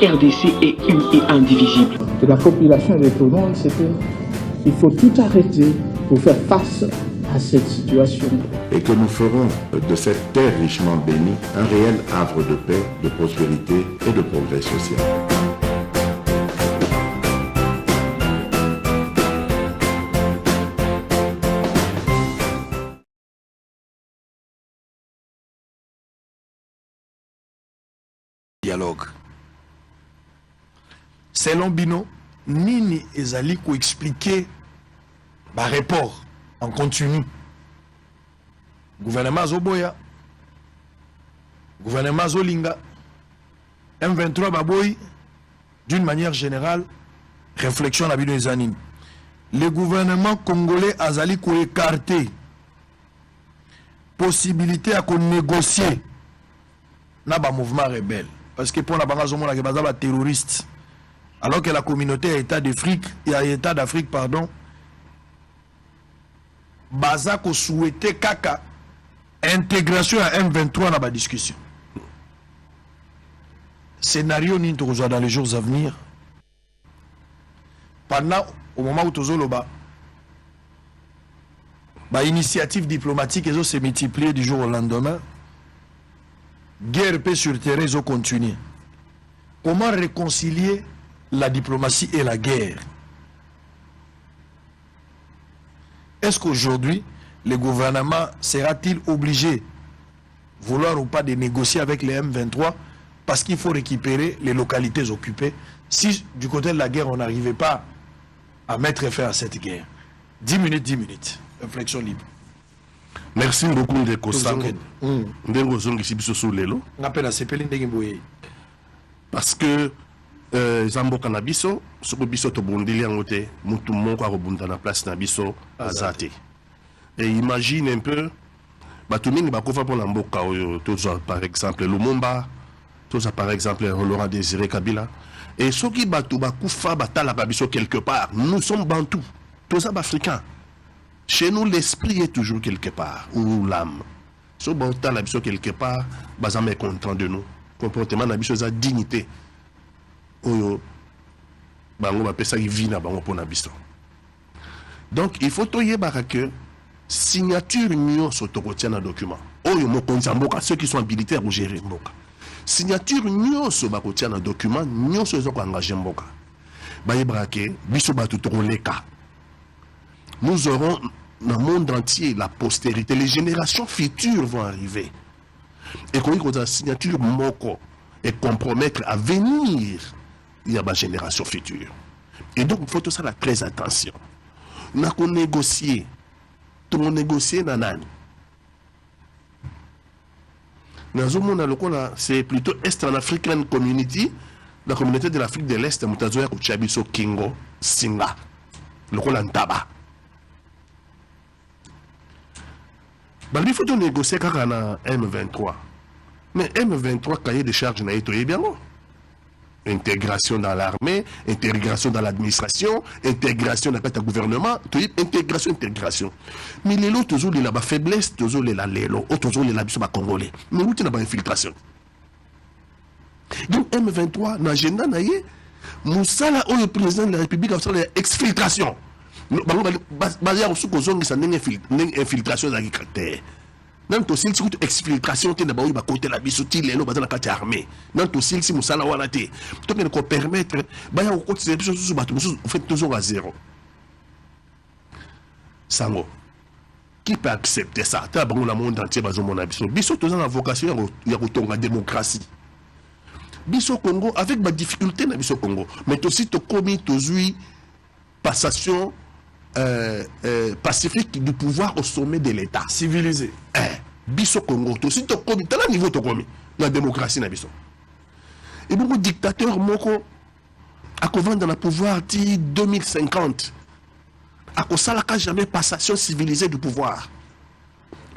RDC est une et indivisible. De la population et de tout le monde, c'est qu'il faut tout arrêter pour faire face à cette situation. Et que nous ferons de cette terre richement bénie un réel havre de paix, de prospérité et de progrès social. Dialogue. Selon Bino, Nini ezali ko expliquer ba rapport en continu. Gouvernement Zoboya, gouvernement Zolinga, M23 Baboy, d'une manière générale, réflexion à Bino Ezanine. Le gouvernement congolais azali ko écarter possibilité à qu'on négocier na ba mouvement rebelle. Parce que pour la base au monde la base terroriste, alors que la communauté État d'Afrique, État d'Afrique pardon, baza ko souhaiter kaka intégration à M23 dans la discussion. Scénario ni dans les jours à venir. Pendant au moment où tozoloba, ba initiative diplomatique et se multiplier du jour au lendemain. Guerre paix sur terrain, ils ont continué. Comment réconcilier la diplomatie et la guerre? Est-ce qu'aujourd'hui, le gouvernement sera-t-il obligé, vouloir ou pas, de négocier avec les M23 parce qu'il faut récupérer les localités occupées si du côté de la guerre, on n'arrivait pas à mettre fin à cette guerre? 10 minutes. Réflexion libre. Merci beaucoup de Kosango. Parce que Zambo Kanabiso, ce que Biso Tobondili en côté, Moutoumon Karobunda na place Nabiso Azate. Et imagine un peu, Batumini Bakova pour l'Amboka, par exemple Lumumba, par exemple Laurent Désiré Kabila. Et ceux qui Batou Bakoufa Batala Babiso quelque part, nous sommes Bantous, tous africains. Chez nous, l'esprit est toujours quelque part, ou l'âme. Si on a l'habitude quelque part, on est content de nous. Comportement, l'habitude, c'est la dignité. Donc, il faut que signature mieux sur le document. Ceux qui sont habilités à gérer Mboka. Signature mieux sur le document, mieux sur les engagés Mboka. Nous aurons dans le monde entier la postérité, les générations futures vont arriver. Et quand on a une signature moko et compromettre à venir, il y a une génération future. Et donc il faut tout ça très attention. Nous avons négocié, tout le monde négocié nanani. C'est plutôt Est en African Community, la communauté de l'Afrique de l'Est, Moutazoya Kuchabiso Kingo, Singa, le Kolantaba. Il faut négocier quand on a M23. Mais M23, cahier de charges, n'a été bien. Intégration dans l'armée, intégration dans l'administration, intégration dans le gouvernement, intégration. Mais les autres, toujours la faiblesse, toujours les lélo, toujours les labs congolais. Mais où tu n'as pas infiltration. Donc M23, dans l'agenda, Moussala, le président de la République, a fait exfiltration. Basé sur une infiltration dans les caractères. Dans le dossier, c'est une exfiltration qui est de côté la bisouti, les lots dans la carte armée. Dans le dossier, c'est Moussala Walate. Donc, il faut permettre, on fait toujours à zéro. Sango. Qui peut accepter ça? Tu as le monde entier, mon avis. Bissot, tu as une vocation, il y a une démocratie. Bissot Congo, avec ma difficulté dans Bissot Congo, mais aussi, tu as commis toujours passation. Pacifique du pouvoir au sommet de l'État. Civilisé. Biso Congo, si tu as un niveau de la démocratie. Et beaucoup de dictateurs moko à vendre le pouvoir dit 2050. À cause ça, jamais passation civilisée du pouvoir.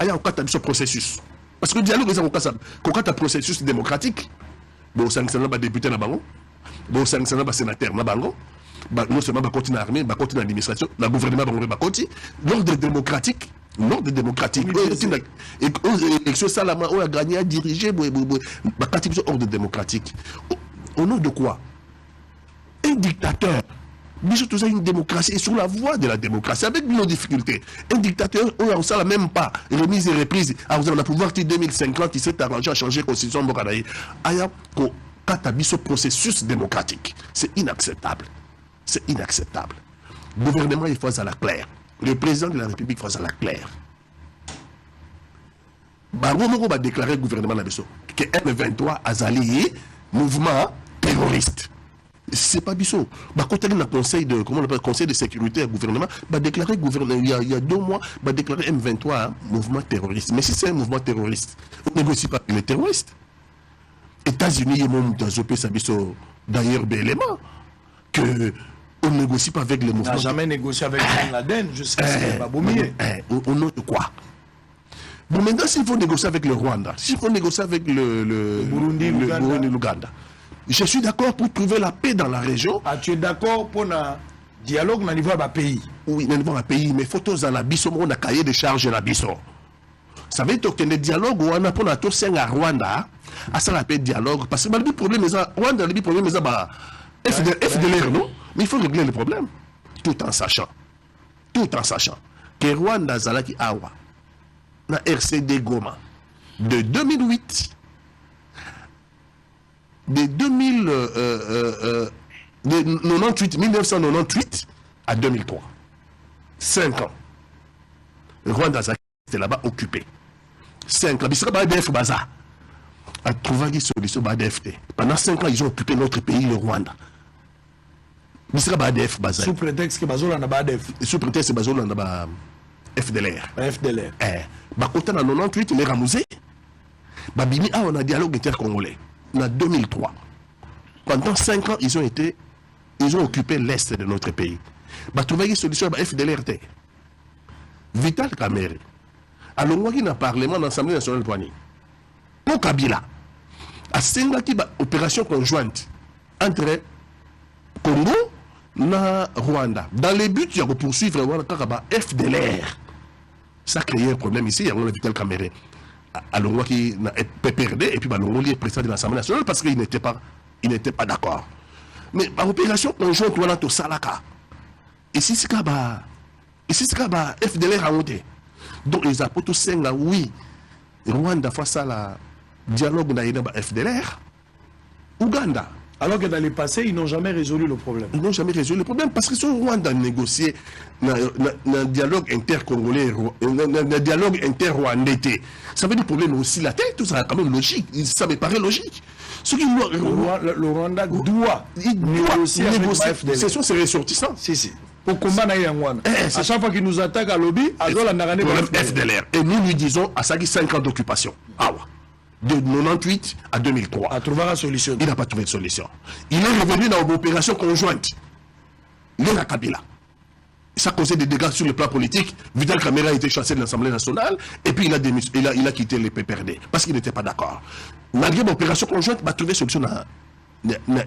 Il y a un processus. Parce que le dialogue est un processus démocratique. Bon, ça ne pas député na bango. Bon, ça ne pas sénateur na bango. Non seulement continuer l'armée, continuer l'administration, le gouvernement va continuer. L'ordre démocratique. Et ça, on a gagné à diriger l'ordre démocratique. Au nom de quoi? Un dictateur. Nous avons une démocratie et sur la voie de la démocratie, avec nos difficultés. Un dictateur, on ne sait même pas remise et reprise. On a pouvoir en 2050, il s'est arrangé à changer la constitution. Quand tu as ce processus démocratique, c'est inacceptable. C'est inacceptable. Le gouvernement, il faut ça à la claire. Le président de la République, il faut ça à la claire. On va déclarer le gouvernement que M23 a zali mouvement terroriste. C'est pas Bissot. Quand on a conseil de, comment on appelle, conseil de sécurité et gouvernement, déclaré gouvernement il y a 2 mois, déclaré M23 mouvement terroriste. Mais si c'est un mouvement terroriste, on ne négocie pas avec les terroristes. États-Unis et même dans pays d'ailleurs d'éléments que on ne négocie pas avec les mouvements. On n'a jamais négocié avec Ben Laden jusqu'à ce qu'il va vomir. Au nom de quoi? Bon, maintenant, s'il faut négocier avec le Rwanda, s'il faut négocier avec le Burundi, l'Ouganda, je suis d'accord pour trouver la paix dans la région. Ah, tu es d'accord pour un dialogue au niveau du pays? Oui, au niveau du pays, mais photos à la Bisso, on a cahier de charge à la Bisso. Ça veut dire que le dialogue, on a pour tout à Rwanda, à ça la paix dialogue, parce que le problème est ça, Rwanda, le problème est ça, FDLR, non? Mais il faut régler le problème, tout en sachant que Rwanda, Zalaki Awa, na RCD Goma, de 2008, de 1998 à 2003. 5 ans. Rwanda était là-bas occupé. 5 ans. C'est ADF Baza. A trouvé une solution ADFT. Pendant 5 ans, ils ont occupé notre pays, le Rwanda. C'est ADF Baza. Sous prétexte que Bazola n'a pas ADF. Sous prétexte que Bazola n'a pas FDLR. FDLR. Quand on a 98, on est ramousé. Babini, on a un dialogue intercongolais. En 2003. Pendant 5 ans, ils ont occupé l'est de notre pays. Bah, trouver une solution à FDLRT. Vital Kamere. Alors, moi, qui n'a parlement dans l'Assemblée nationale de Douane. Pour Kabila. À 5 opération conjointe entre Congo et Rwanda. Dans le but de poursuivre le FDLR. Ça a créé un problème ici. Il y a un Vital Kamere. Alors, moi qui n'a pas perdu, et puis il est président de l'Assemblée nationale parce qu'il n'était pas d'accord. Mais l'opération conjointe, on a tout ça là. Et si c'est FDLR a monté. Donc, les apôtres 5 là, oui, Rwanda face à la dialogue dans FDLR, Ouganda. Alors que dans le passé, ils n'ont jamais résolu le problème. Ils n'ont jamais résolu le problème parce que si Rwanda a négocié un dialogue inter-congolais, un dialogue inter-rwandais, ça veut dire problème aussi la tête, tout ça quand même logique. Ça me paraît logique. Le Rwanda doit négocier avec FDLR. Ce sont ses ressortissants. Si. Pour combattre à chaque fois qu'il nous attaque à lobby, à FDLR. Et nous lui disons à ça 5 ans d'occupation. Ah ouais. De 98 à 2003. À trouver la solution. Il n'a pas trouvé de solution. Il est revenu dans une opération conjointe. Il est à Kabila. Ça a causé des dégâts sur le plan politique. Vital Kamere a été chassé de l'Assemblée nationale et puis il a quitté les PPRD parce qu'il n'était pas d'accord. Malgré l'opération conjointe, il a trouvé solution dans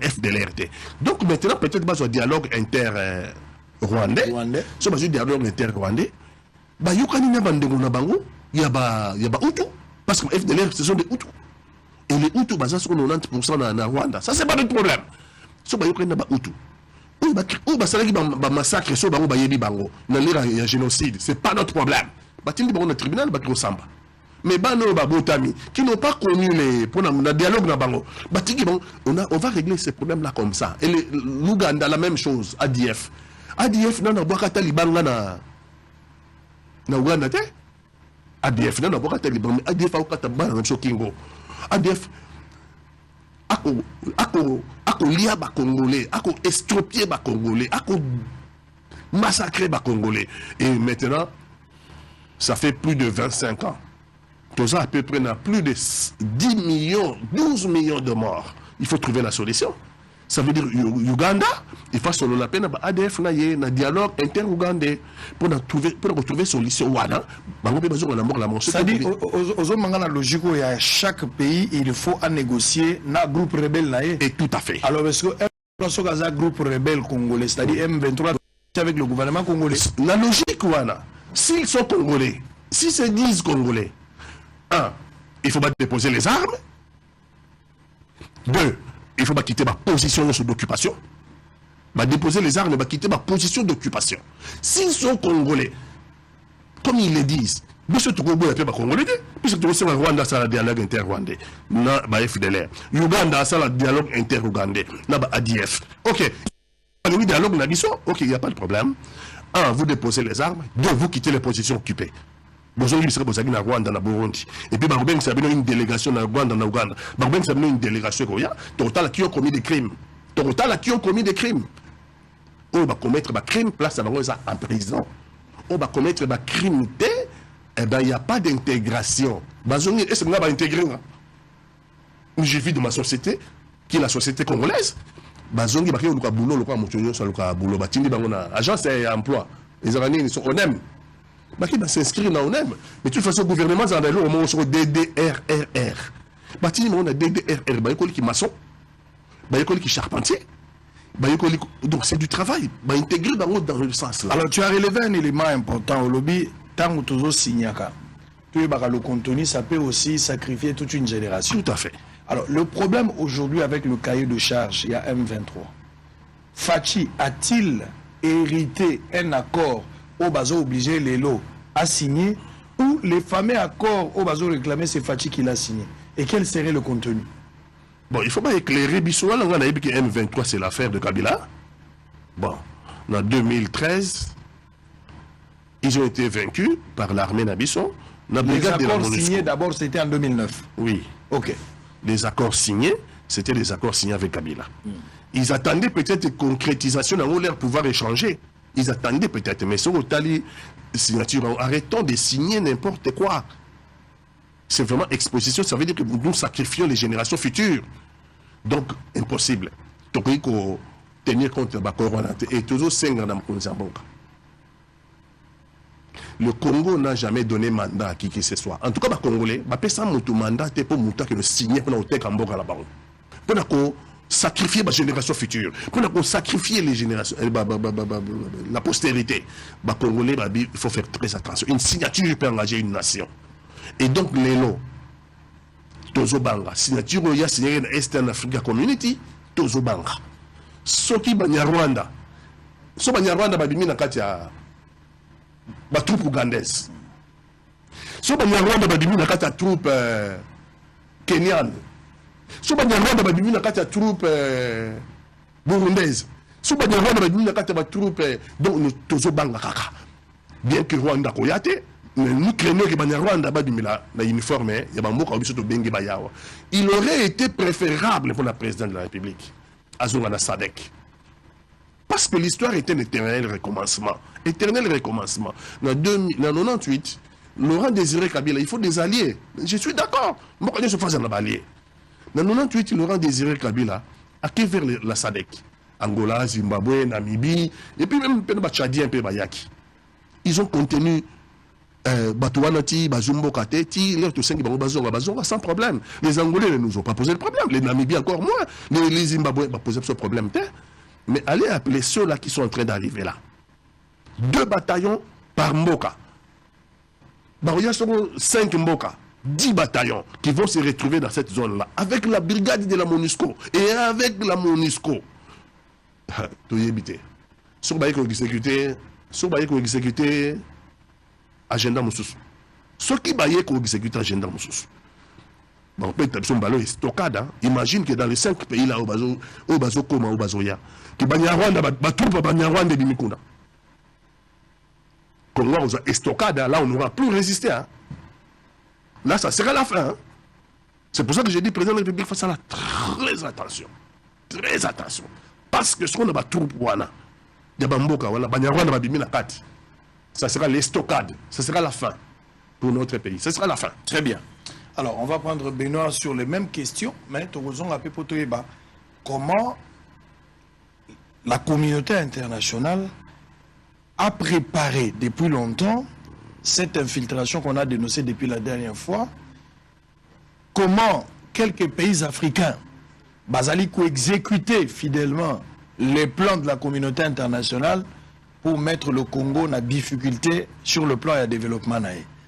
FDLRT. Donc maintenant, peut-être qu'il y a un dialogue inter-rwandais. Si il y a un dialogue inter-rwandais, il y a Hutu. Parce que FDLR, ce sont des Hutus. Et les Hutus, sont 90% dans Rwanda. Ça, c'est pas notre problème. Si il y a des Hutus. Ou un massacre, il y a un génocide. Ce n'est pas notre problème. Il y a un tribunal mais qui n'ont pas connu le dialogue, on va régler ces problèmes-là comme ça. Et l'Ouganda, la même chose, ADF. ADF, n'a pas Taliban na Ouganda. ADF, n'a pas Taliban, mais ADF a Taliban, ADF, ako lia ba Congolais, ako estropier ba Congolais, ako massacrer ba Congolais. Et maintenant, ça fait plus de 25 ans. Tout ça à peu près n'a plus de 10 millions, 12 millions de morts. Il faut trouver la solution. Ça veut dire Uganda, il faut solo la peine, ADF na dialogue inter-ougandais pour retrouver solution. C'est-à-dire, aux hommes la logique, il y a chaque pays, il faut négocier un groupe rebelle. Et tout à fait. Alors, est-ce que un groupe rebelle congolais, c'est-à-dire M23 avec le gouvernement congolais? La logique, s'ils sont congolais, s'ils se disent congolais, 1, il faut déposer les armes. 2, il faut quitter ma position d'occupation. Déposer les armes, quitter ma position d'occupation. S'ils sont congolais, comme ils le disent, biso Togo ya pe ba congolais puisque Togo c'est Rwanda ça la dialogue inter-rwandais na ba FDLR Uganda ça la dialogue inter-ougandais na ba ADF. OK. Le dialogue na biso, OK, il y a pas de problème. Un, vous déposez les armes, deux, vous quittez les positions occupées. Bozongi bisaka bozaki na Rwanda na Burundi et puis Barben sabino une délégation na Rwanda na Uganda. Barben sabino une délégation koya, total qui ont commis des crimes. Total qui ont commis des crimes. On va commettre des crimes place à en prison. On va commettre des crimes. Eh bien, il n'y a pas d'intégration. Est-ce qu'on va intégrer? Je vis dans ma société, qui est la société congolaise. Bazongi, il y a un boulot, agence et emploi. Les Iraniens sont ONEM. Il va s'inscrire dans ONEM. Mais de toute façon, le gouvernement, il y a un DDRRR. On a DDRR. Il y a un maçon, il y a un charpentier. Donc c'est du travail. Intégrer dans le sens là. Alors tu as relevé un élément important au lobby. Tant que tu as signé, le contenu, ça peut aussi sacrifier toute une génération. Tout à fait. Alors, le problème aujourd'hui avec le cahier de charge, il y a M23. Fachi a-t-il hérité un accord au bazo obligé les lots à signer ou les fameux accords au bazo réclamé, c'est Fachi qui l'a signé? Et quel serait le contenu? Bon, il ne faut pas éclairer Bissouala. On a dit que M23, c'est l'affaire de Kabila. Bon, en 2013, ils ont été vaincus par l'armée Nabisson. Les accords signés d'abord, c'était en 2009. Oui. Ok. Les accords signés, c'était des accords signés avec Kabila. Ils attendaient peut-être une concrétisation dans leur pouvoir échanger. Ils attendaient peut-être, mais sur Otali, signature, arrêtons de signer n'importe quoi. C'est vraiment exposition, ça veut dire que nous sacrifions les générations futures. Donc, impossible. Donc, il faut tenir compte de la Corona et toujours 5 ans dans le Le Congo n'a jamais donné mandat à qui que ce soit. En tout cas, les Congolais, ils ont mandat pour le signer pour sacrifier la génération future, pour sacrifier les générations, la postérité. Les Congolais, il faut faire très attention. Une signature peut engager une nation. Et donc, les lots, Tozobanga, signature, il y a signé une Eastern Africa Community, Tozobanga. Ce qui est Rwanda, ce qui est Rwanda, ba troupe ougandaise. So ba Rwanda ba bimi na kati ya troupe kenyane. So ba Rwanda ba bimi na kati ya troupe burundaise. So ba Rwanda ba bimi na kati ya troupe donc nous tozo banga kaka. Bien que Rwanda koyate, mais nous craignons que ba Rwanda ba bimi na uniforme ya ba mboka biso to bengi ba yawa. Il aurait été préférable pour la présidente de la République Azonga na Sadek. Parce que l'histoire est un éternel recommencement. Éternel recommencement. En 1998, Laurent Désiré Kabila, il faut des alliés. Je suis d'accord. Moi, je suis pas un allié. En 1998, Laurent Désiré Kabila a quitté vers la SADC. Angola, Zimbabwe, Namibie, et puis même le Tchadien, peu Bayaki. Ils ont contenu Batouanati, Bazumbo Kateti, l'air tout cinq Bazonga sans problème. Les Angolais ne nous ont pas posé le problème. Les Namibiens encore moins. Les Zimbabwe n'ont pas posé ce problème. Mais allez appeler ceux-là qui sont en train d'arriver là. 2 bataillons par Mboka. Il y a 5 Mboka, 10 bataillons qui vont se retrouver dans cette zone-là, avec la brigade de la MONUSCO. Et avec la MONUSCO. Tout y éviter. Sur le exécuter agenda Moussous. Ce qui va exécuter agenda Moussous. Bon, peut-être ballon est stockade. Imagine que dans les 5 pays là, au Bazo Koma, au Bazoya, que Banyarwanda, Batouba Banyarwanda de Mikunda. Congo est stockade, là on n'aura plus résisté. Hein. Là, ça sera la fin. Hein. C'est pour ça que j'ai dit, président de la République, face à la très attention. Très attention. Parce que ce qu'on a battu pour Wana, Yabamboka, Banyarwanda, Babimina Kati, ça sera l'estocade. Ça sera la fin pour notre pays. Ça sera la fin. Très bien. Alors, on va prendre Benoît sur les mêmes questions, mais comment la communauté internationale a préparé depuis longtemps cette infiltration qu'on a dénoncée depuis la dernière fois? Comment quelques pays africains, Basaliko, exécuter fidèlement les plans de la communauté internationale pour mettre le Congo en difficulté sur le plan et développement?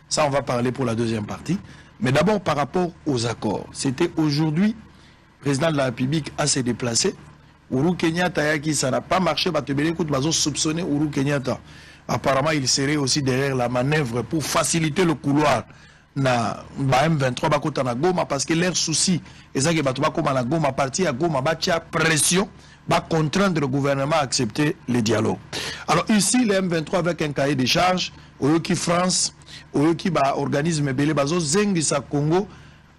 Ça, on va parler pour la deuxième partie. Mais d'abord, par rapport aux accords, c'était aujourd'hui président de la République à se déplacer. Uhuru Kenyatta, ça n'a pas marché, ils ont soupçonné Uhuru Kenyatta. Apparemment, il serait aussi derrière la manœuvre pour faciliter le couloir na M23 bakota na Goma, parce que leur souci, c'est que Batouba comme na Goma, parti à Goma, batia pression, va contraindre le gouvernement à accepter le dialogue. Alors ici, le M23 avec un cahier de charges, Oyoki France, Oyoki organisme Belé Bazo, Zengisa Congo,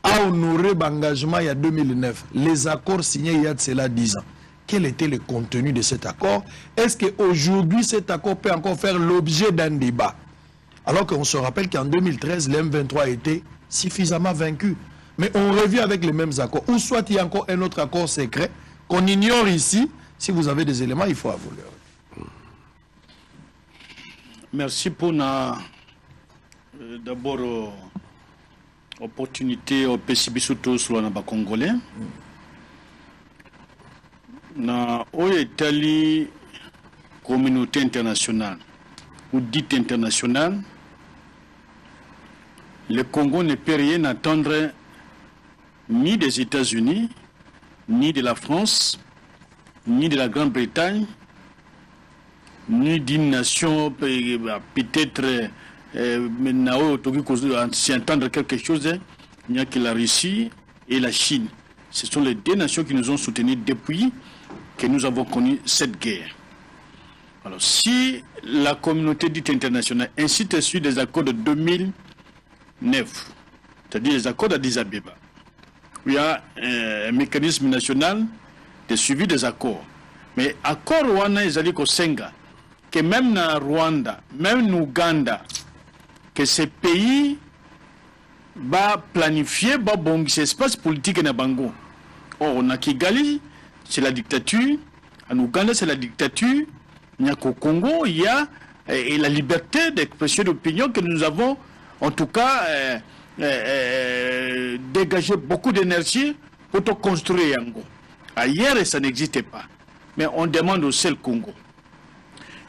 a honoré l'engagement il y a 2009. Les accords signés il y a de cela 10 ans. Quel était le contenu de cet accord? Est-ce qu'aujourd'hui, cet accord peut encore faire l'objet d'un débat? Alors qu'on se rappelle qu'en 2013, le M23 a été suffisamment vaincu. Mais on revient avec les mêmes accords. Ou soit il y a encore un autre accord secret qu'on ignore ici. Si vous avez des éléments, il faut avouer. Merci pour d'abord l'opportunité au PCB surtout sur le Congolais. Na Oyetali communauté internationale ou dite internationale, le Congo ne peut rien attendre ni des États-Unis, ni de la France, ni de la Grande-Bretagne, ni d'une nation peut-être s'y entendre quelque chose, il n'y a que la Russie et la Chine. Ce sont les deux nations qui nous ont soutenus depuis que nous avons connu cette guerre. Alors, si la communauté dite internationale incite sur des accords de 2009, c'est-à-dire les accords d'Addis Abeba, où il y a un mécanisme national de suivi des accords. Mais accord Rwanda, ils allaient qu'au Senga, que même dans Rwanda, même en Ouganda, que ces pays va planifier bon espace politique dans Bango. Or, on a Kigali, c'est la dictature. En Ouganda, c'est la dictature. Il y a qu'au Congo, il y a et la liberté d'expression d'opinion que nous avons, en tout cas, dégagé beaucoup d'énergie pour te construire Yango. Ailleurs, ça n'existait pas. Mais on demande au seul Congo.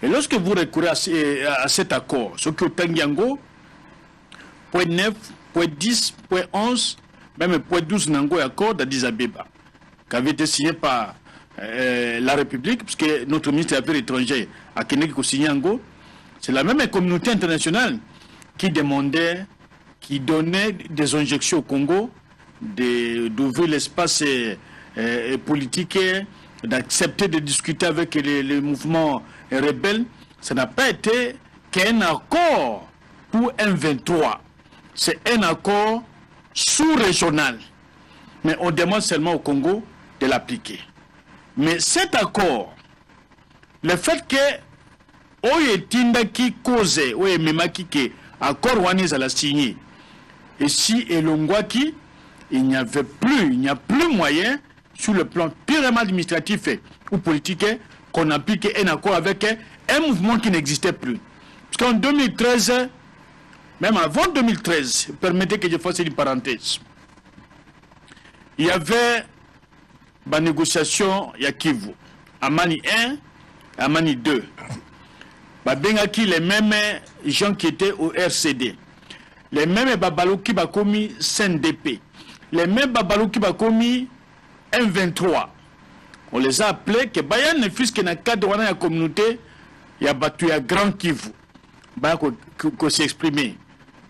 Et lorsque vous recourez à cet accord, ce que Yango, point 9, point 10, point 11, même point 12 Nango accord d'Addis Abeba, qui avait été signé par la République, puisque notre ministre des Affaires étrangères a signé Yango, c'est la même communauté internationale qui demandait, qui donnait des injections au Congo, d'ouvrir l'espace politique, d'accepter de discuter avec les mouvements rebelles. Ça n'a pas été qu'un accord pour M23. C'est un accord sous-régional. Mais on demande seulement au Congo de l'appliquer. Mais cet accord, le fait que Oyetinda qui cause, Oyememaki qui accord Wanis a signé, et si Elongwaki, il n'y a plus moyen sur le plan purement administratif ou politique qu'on applique un accord avec un mouvement qui n'existait plus. Parce qu'en 2013, même avant 2013, permettez que je fasse une parenthèse, il y avait des négociations à Kivu, à Mani 1, à Mani 2. Bengaki les mêmes gens qui étaient au RCD, les mêmes Babalou qui ont commis CNDP, les mêmes Babalou qui ont commis M23. On les a appelés que Bayan ne fût-ce que dans le cadre de la communauté, il y a battu à Grand Kivu. Bayan qu'on s'est exprimé.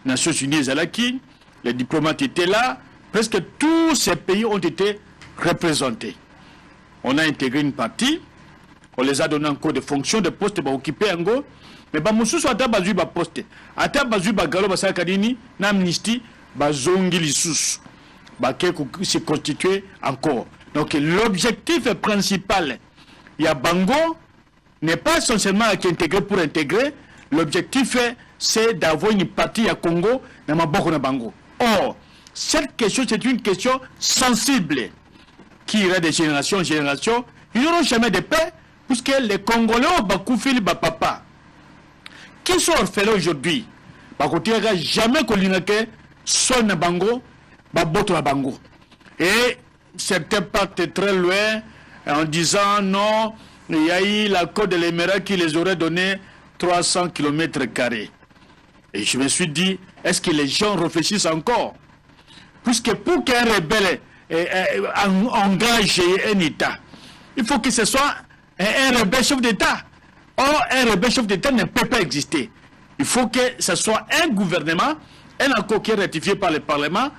Nations Unies, Zalaki, les diplomates étaient là, presque tous ces pays ont été représentés. On a intégré une partie, on les a donné encore des fonctions, des postes pour occuper en go, mais Moussou soit à Bazu ba poste, à Bazu ba Galo ba Sakadini, n'amnistie, ba Zongi Lissous, ba se constituer encore. Donc l'objectif principal, il y a Bango, n'est pas essentiellement à intégrer pour intégrer, l'objectif c'est d'avoir une partie à Congo, dans ma Bango. Or, cette question, c'est une question sensible qui irait de génération en génération. Ils n'auront jamais de paix, puisque les Congolais ont Bakoufili Bapapa, qui sont orphelins aujourd'hui. Bakotira jamais Kolinake, son Bango, Baboto Bango. Et certains partent très loin en disant non, il y a eu l'accord de l'Émirat qui les aurait donné 300 km². Et je me suis dit, est-ce que les gens réfléchissent encore? Puisque pour qu'un rebelle engage un État. Il faut que ce soit un rebelle chef d'État. Or, un rebelle chef d'État ne peut pas exister. Il faut que ce soit un gouvernement, un accord qui est ratifié par le Parlement,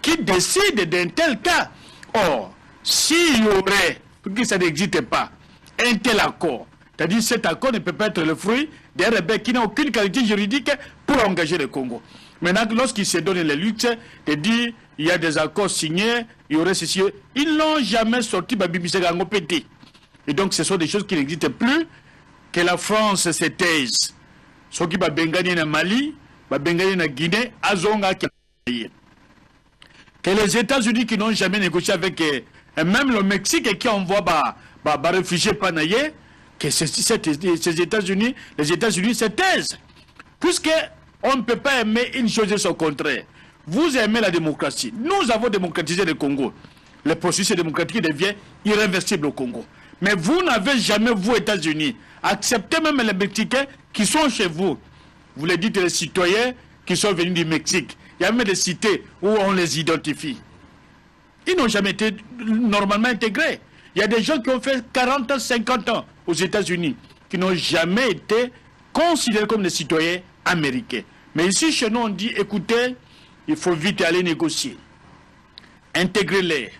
qui décide d'un tel cas. Or, s'il y aurait, que ça n'existe pas, un tel accord, c'est-à-dire cet accord ne peut pas être le fruit d'un rebelle qui n'a aucune qualité juridique pour engager le Congo. Maintenant, lorsqu'ils se donnent les luttes, de dire il y a des accords signés, il y aurait ceci, ils n'ont jamais sorti Babibissegango pété. Et donc, ce sont des choses qui n'existent plus, que la France se taise. Ce qui va Bengani na Mali, va Bengani na Guinée, Azonga qui que les États-Unis qui n'ont jamais négocié avec même le Mexique et qui envoie réfugiés panaillés, que ces États-Unis, les États-Unis se taisent. Puisque on ne peut pas aimer une chose et son contraire. Vous aimez la démocratie. Nous avons démocratisé le Congo. Le processus démocratique devient irréversible au Congo. Mais vous n'avez jamais, vous, États-Unis, accepté même les Mexicains qui sont chez vous. Vous les dites les citoyens qui sont venus du Mexique. Il y a même des cités où on les identifie. Ils n'ont jamais été normalement intégrés. Il y a des gens qui ont fait 40 ans, 50 ans aux États-Unis, qui n'ont jamais été considérés comme des citoyens américains. Mais ici, chez nous, on dit, écoutez, il faut vite aller négocier. Intégrer-les.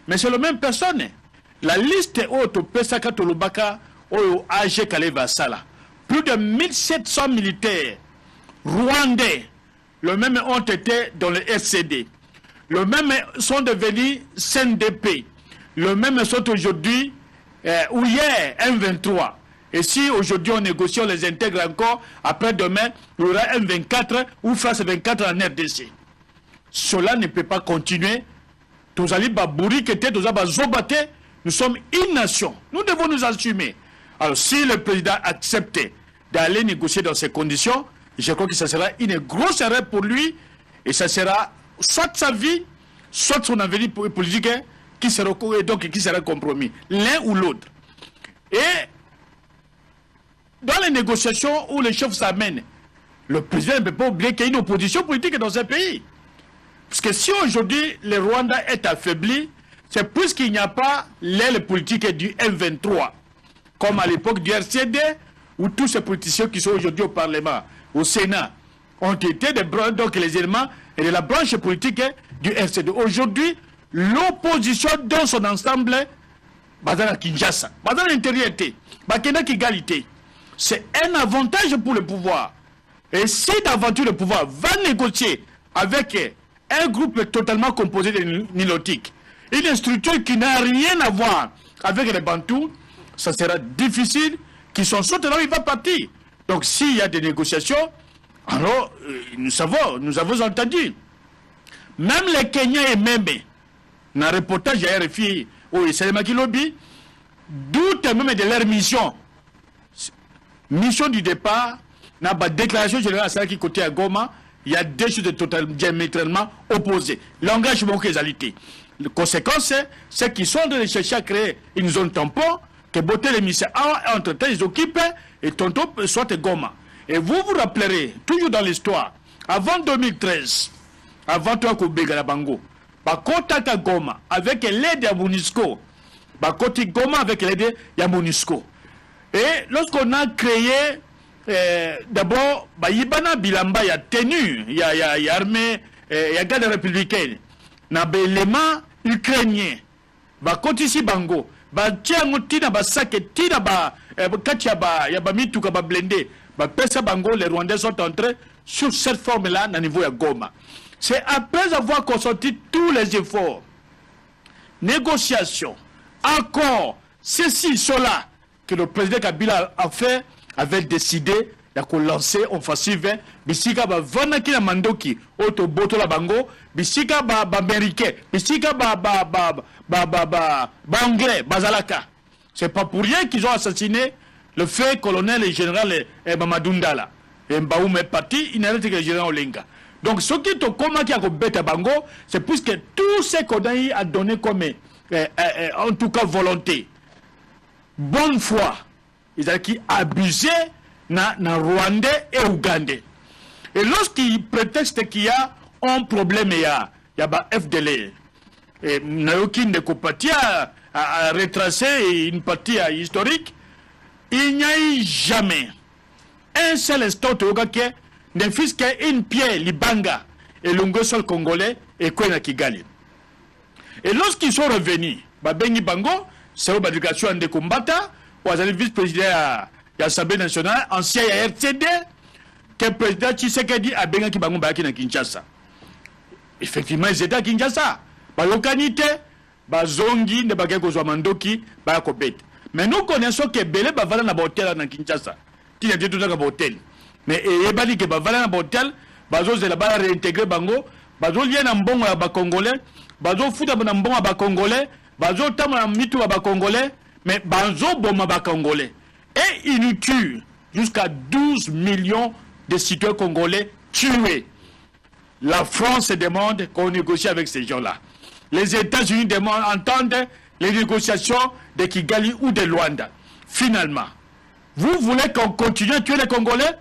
Mais c'est la même personne. La liste au Pesaka Tolobaka, au AG Kaleva Sala, plus de 1700 militaires rwandais, le même ont été dans le RCD. Le même sont devenus CNDP. Le même sont aujourd'hui, ou hier, M23. Et si aujourd'hui on négocie, on les intègre encore, après-demain, il y aura M24 ou France 24 en RDC. Cela ne peut pas continuer. Nous sommes une nation. Nous devons nous assumer. Alors si le président accepte d'aller négocier dans ces conditions, je crois que ça sera une grosse erreur pour lui et ça sera soit sa vie, soit son avenir politique qui sera compromis, l'un ou l'autre. Et dans les négociations où les chefs s'amènent, le président ne peut pas oublier qu'il y a une opposition politique dans ce pays. Parce que si aujourd'hui le Rwanda est affaibli, c'est puisqu'il n'y a pas l'aile politique du M23, comme à l'époque du RCD, où tous ces politiciens qui sont aujourd'hui au Parlement, au Sénat, ont été donc les éléments de la branche politique du RCD. Aujourd'hui, l'opposition dans son ensemble, dans la Kinshasa, dans l'intériorité, dans l'égalité, c'est un avantage pour le pouvoir. Et si d'aventure le pouvoir va négocier avec un groupe totalement composé de nilotiques, une structure qui n'a rien à voir avec les Bantous, ça sera difficile qu'ils sont soutenus, il va partir. Donc s'il y a des négociations, alors nous avons entendu. Même les Kenyans et même, dans le reportage à RFI, au Salemaki Lobby, doutent même de leur mission. Mission du départ, dans la déclaration générale qui côté à Goma, il y a deux choses diamétralement opposées. L'engagement qu'ils ont été. La conséquence, c'est qu'ils sont en train de chercher à créer une zone tampon, que Boté les missions, entre-temps, ils occupent, et tantôt, soit Goma. Et vous vous rappellerez, toujours dans l'histoire, avant 2013, avant toi Koubega la Bango, Bakota Goma, avec l'aide de MONUSCO, Bakoti Goma avec l'aide de MONUSCO. Et lorsqu'on a créé, d'abord, Yibana Bilamba, il y a tenu, il y a armée, il y a garde républicaine, il y a l'élément ukrainien, Bakoti si Bango, Tiango Tina Basake, Tina Katiaba, Yabamituka Blende, Pesa Bango, les Rwandais sont entrés sur cette forme-là, au niveau de Goma. C'est après avoir consenti tous les efforts, négociations, accords, ceci, cela, que le président Kabila a fait, avait décidé de lancer offensive, bisika ba vanaki na mandoki, auto boto la bango, bisika ba américain, bisika ba anglais, bazalaka. C'est pas pour rien qu'ils ont assassiné le fait colonel et général Mamadundala. Et Mbaoum est parti, il n'a rien que le général Olenga. Donc ce qui est au coma qui a bête à Bango, c'est puisque tout ce qu'on a donné comme, en tout cas, volonté, bonne foi, ils ont abusé na Rwandais et Ougandais. Et lorsqu'ils prétextent qu'il y a un problème, il y a FDL, Nayoki Ndekopati a retracé une partie historique. Il n'y a eu jamais un seul instant ne fût qu'une pierre libanga et l'ungo sol congolais et Kwena Kigali. Et lorsqu'ils sont revenus, Bengi Bango, c'est une éducation de combattants, ou à vice-président à l'Assemblée nationale, ancien RCD, que le président Tshisekedi a Bengi Bango Baki na Kinshasa. Effectivement, ils étaient à Kinshasa. La localité, Zongi, ne Bagay Kozwamandoki, Bakopet. Mais nous connaissons que Belé Bavala na Botel na Kinshasa. Qui a dit tout ça dans Botel. Mais Ebali que Bavala na Botel, Bazo de là-bas réintégrer Bango, Bazo lien en bon à Congolais, Bazo fout en bon à Congolais, Bazo tam en mitou à Congolais, mais Bazo bon à Congolais. Et il nous tue jusqu'à 12 millions de citoyens congolais tués. La France demande qu'on négocie avec ces gens-là. Les États-Unis entendent les négociations de Kigali ou de Luanda. Finalement, vous voulez qu'on continue à tuer les Congolais?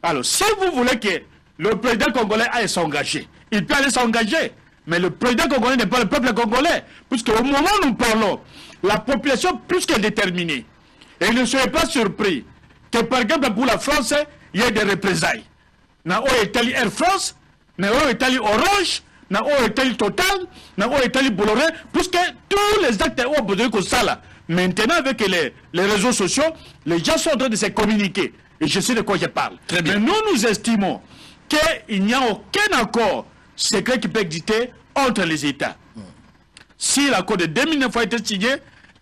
Alors, si vous voulez que le président congolais aille s'engager, il peut aller s'engager. Mais le président congolais n'est pas le peuple congolais. Puisque au moment où nous parlons, la population plus qu'elle est déterminée. Et ne soyez pas surpris que, par exemple, pour la France, il y ait des représailles. Na o Italie Air France, na o Italie Orange, na o Italie Total, na o Italie Bolloré, puisque tous les actes ont besoin que ça là. Maintenant, avec les réseaux sociaux, les gens sont en train de se communiquer. Et je sais de quoi je parle. Très bien. Mais nous estimons qu'il n'y a aucun accord secret qui peut exister entre les États. Si l'accord de 2009 a été signé,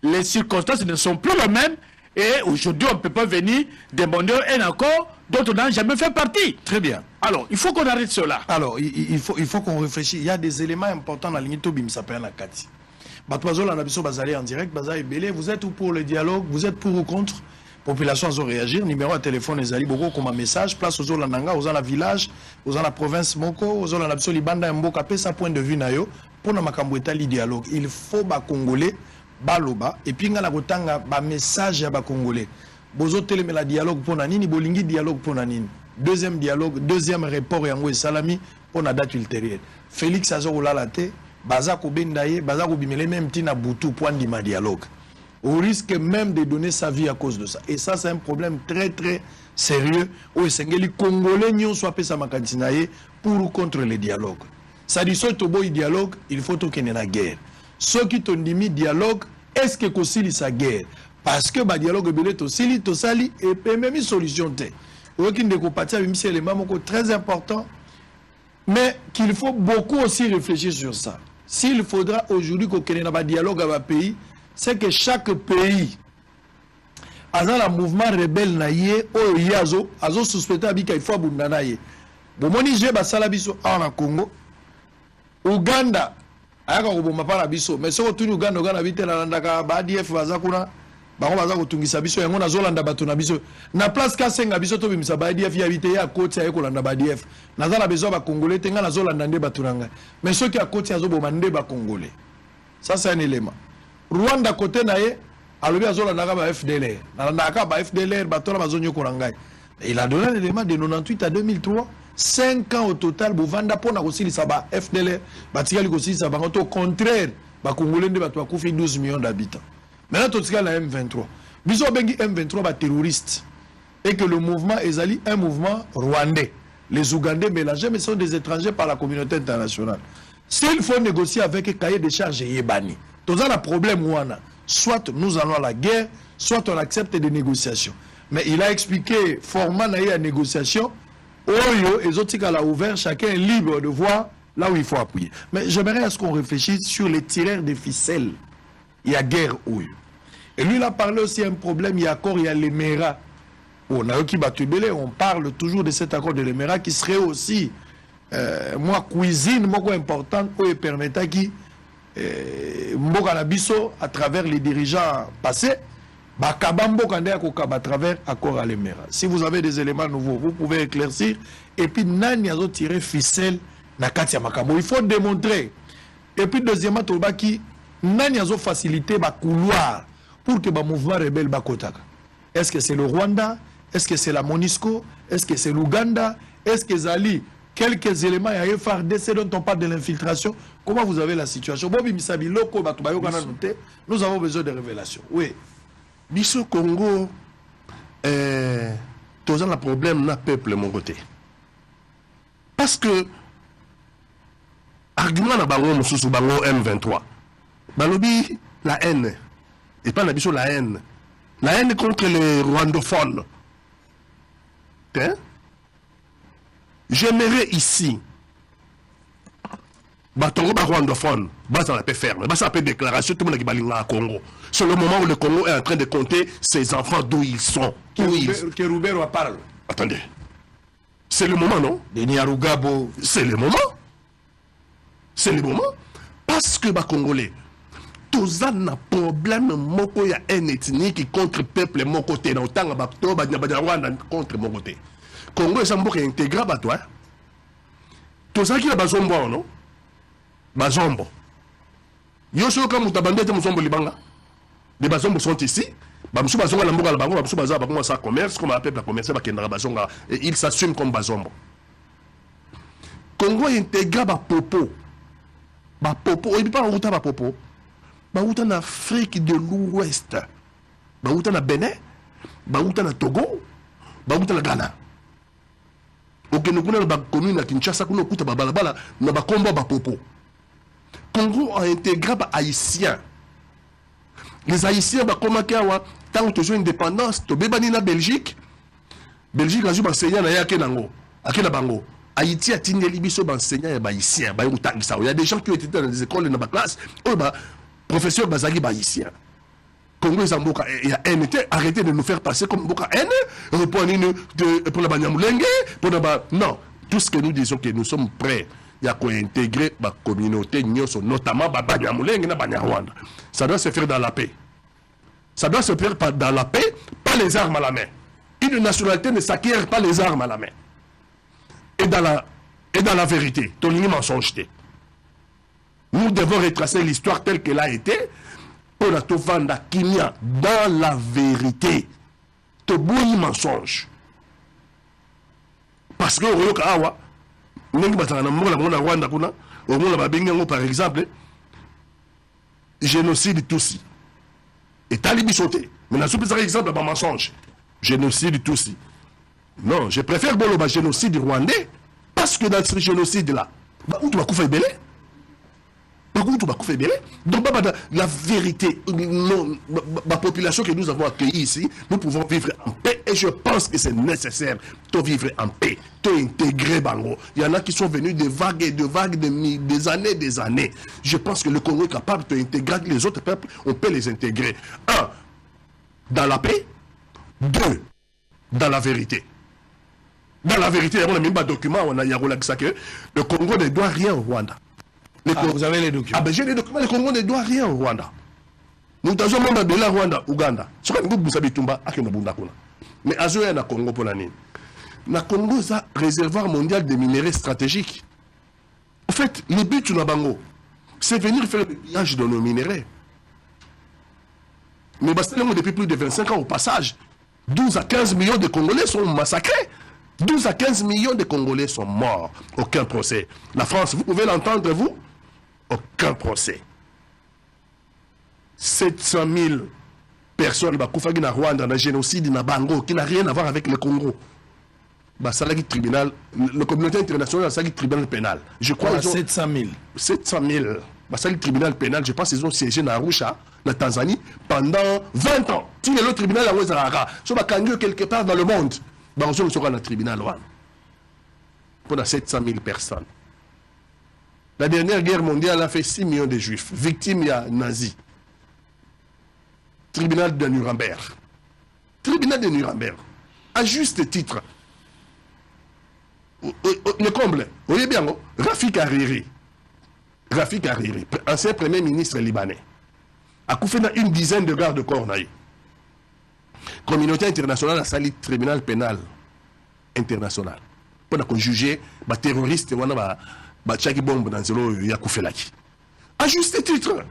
les circonstances ne sont plus les mêmes. Et aujourd'hui, on ne peut pas venir demander un accord dont on n'a jamais fait partie. Très bien. Alors, il faut qu'on arrête cela. Alors, il faut qu'on réfléchisse. Il y a des éléments importants dans la ligne Tobim Sapin la Kati. Batouazo, l'anabiso Bazali en direct, Bazali Belé, vous êtes pour le dialogue, vous êtes pour ou contre? Population a réagir, numéro de téléphone les Ali Boko comme un message, place aux Olananga, aux la village, aux la province Moko, aux Olanabso Libanda Mboka, pe sa point de vue nayo, pour na makamboueta li dialogue. Il faut ba Congolais, baloba, et puis ngala kotanga ba message ya ba Congolais. Bozo teleme la dialogue pour nanini, bolingi dialogue pour nanini. Deuxième dialogue, deuxième report yango et salami pour na date ultérieure. Félix Azorolalaté, baza ko bendaye, baza ko bimele même tina butu point di ma dialogue. Au risque même de donner sa vie à cause de ça. Et ça, c'est un problème très très sérieux. Où les Congolais n'y ont soit pas sa makantinaye pour ou contre le dialogue. Ça dit, soit tu bois dialogue, il faut qu'il y ait une guerre. Ceux qui t'ont dit dialogue, est-ce que c'est sa guerre? Parce que le dialogue est aussi sali et même une solution. Aucune de compatir avec ces éléments très important, mais qu'il faut beaucoup aussi réfléchir sur ça. S'il faudra aujourd'hui qu'on ait un dialogue avec un pays, c'est que chaque pays a un mouvement rebelle naïe ou yazo azo suspecté abika il faut abunda naïe. Bon moni je basala biso en Congo, Uganda ayaka ko bomba para biso mais soko tuni Uganda bitela landaka ba ADF bazakuna bango bazako tungisa biso yango na zolanda bato na biso na place ka senga biso to bimisa ba ADF ya bité ya koti ya kolanda ba ADF nazala besoin ba congolais tenga na zolanda nde bato nanga mais ceux qui a koti azo bomba nde ba congolais. Ça c'est un élément. Rwanda côté naé alobi azola naka ba FDLR naka ba FDLR batola bazonyo korangai. Il a donné l'élément de 98 à 2003 5 ans au total bovanda pona kosilisa ba FDLR batikali kosilisa bango au contraire ba congolais nde bato bakufi 12 millions d'habitants. Maintenant tout ça la M23 biso bengi M23 ba terroriste et que le mouvement ezali un mouvement rwandais. Les Ougandais mélangés mais sont des étrangers par la communauté internationale. S'il faut négocier avec un cahier de charges yebani. Tout ça, le problème, soit nous allons à la guerre, soit on accepte des négociations. Mais il a expliqué, format la négociation, Oyo et Zotika l'a ouvert, chacun est libre de voir là où il faut appuyer. Mais j'aimerais à ce qu'on réfléchisse sur les tireurs de ficelles. Il y a guerre Oyo. Et lui, il a parlé aussi d'un problème, il y a accord, il y a l'Emera. On parle toujours de cet accord de l'Emera qui serait aussi, moi, cuisine, moi, importante, où il permettait qui Mboka na biso à travers les dirigeants passés, Bakabambo Kande à travers accord à l'Emera. Si vous avez des éléments nouveaux, vous pouvez éclaircir. Et puis, Nani a tiré ficelle na Katia Makamo. Il faut démontrer. Et puis, deuxièmement, Tobaki, Nani a facilité ba couloir pour que le mouvement rebelle bakotaka. Est-ce que c'est le Rwanda? Est-ce que c'est la MONUSCO? Est-ce que c'est l'Ouganda? Est-ce que Zali quelques éléments, il y a un FARDC dont on parle de l'infiltration. Comment vous avez la situation? Bobi Misabi, Loko, nous avons besoin de révélations. Oui. Biso Congo, tous un problème n'a peuple mon côté. Parce que argument na bango mususu bango M23. Balobi la haine. Et pas la biso la haine. La haine contre les rwandophones. Hein? J'aimerais ici Batongo ba rwandophone, bas la paix ferme, bas la paix déclaration, tout le monde qui balinga à Congo. C'est le moment où le Congo est en train de compter ses enfants d'où ils sont. Kerubero parle. Attendez. C'est le moment, non? Denis Arugabo. C'est le moment. C'est le moment. Parce que les Congolais, tous un problème moko ya haine ethnique contre le peuple mon côté. Dans le temps, contre mon côté. Congo est un peu intégré à toi. Tous ça qui est bazombo, non? Bazombo. Yo so comme mutabande te musombo libanga. Les bazombo sont ici. Bamsou bazonga la mboka la bango, bamsou baza ba commencer à commerce, comme appelle la commerce ba kendra bazonga et ils s'assument comme bazombo. Congo intégré ba popo. Ba popo, et pas en route ba popo. Ba route en Afrique de l'Ouest. Ba route en Bénin, ba route en Togo, ba route en Ghana. Ok, nous connaissons la commune à Kinshasa, nous écoutons la balabala, nous avons combat ba popo. Congo a intégré les Haïtiens. Les Haïtiens, comme tant que j'ai indépendance, tu as la Belgique. Belgique a joué enseignant à Yakenango, à Kenabango. Haïti a tenu les enseignants et Haïtiens. Il y a des gens qui ont été dans les écoles, dans la classe, professeurs Bazagi Haïtiens. Congo et Zamboka, il y a haine, arrêtez de nous faire passer comme Boka haine, pour la Banyamulenge, pour la. Non, tout ce que nous disons que nous sommes prêts. Il y a qu'à intégrer la communauté, notamment Banyamulenge et Banyarwanda. Ça doit se faire dans la paix. Ça doit se faire dans la paix, pas les armes à la main. Une nationalité ne s'acquiert pas les armes à la main. Et dans la vérité, ton ligne mensonge. Nous devons retracer l'histoire telle qu'elle a été pour la Tovanda Kimia dans la vérité. Toboui mensonge. Parce que au Kawa, par exemple, génocide Tutsi. Et Talibi sauté. Mais dans ce exemple, un mensonge. Génocide Tutsi. Non, je préfère le génocide rwandais parce que dans ce génocide-là, où tu vas couper belé? Donc, la vérité, la population que nous avons accueillie ici, nous pouvons vivre en paix et je pense que c'est nécessaire de vivre en paix, de intégrer Bango. Il y en a qui sont venus des vagues et des vagues, des années. Je pense que le Congo est capable d'intégrer les autres peuples, on peut les intégrer. 1. Dans la paix. 2. Dans la vérité. Dans la vérité, on a mis un document, on a que le Congo ne doit rien au Rwanda. Vous avez les documents? Ah ben j'ai les documents, le Congo ne doit rien au Rwanda. Nous avons même de la Rwanda, Ouganda. Ce que nous savons Tumba, mais Azoya na Congo pour l'année. Na Congo, c'est un réservoir mondial de minerais stratégiques. En fait, le but de Nabango, c'est venir faire le pillage de nos minerais. Mais depuis plus de 25 ans au passage, 12 à 15 millions de Congolais sont massacrés. 12 à 15 millions de Congolais sont morts. Aucun procès. La France, vous pouvez l'entendre, vous? Aucun procès. 700 000 personnes qui na Rwanda, dans génocide, na Bango, qui n'a rien à voir avec le Congo. Ça le tribunal, la communauté internationale, ça le tribunal pénal. Je crois 700 000. 700 000. Ça le tribunal pénal, je pense qu'ils ont siégé dans Arusha, la Tanzanie, pendant 20 ans. Si le tribunal a Ouezarara, ils sont quelque part dans le monde. Ils sont dans le tribunal. Pour 700 000 personnes. La dernière guerre mondiale a fait 6 millions de juifs, victimes nazis. Tribunal de Nuremberg. Tribunal de Nuremberg. À juste titre. Le comble. Vous voyez bien, Rafik Hariri, ancien premier ministre libanais, a fait une dizaine de gardes-corps. Communauté internationale a sali tribunal pénal international. Pour juger les terroristes qui tchaki bombe dans zéro yakoufelaki. À juste titre.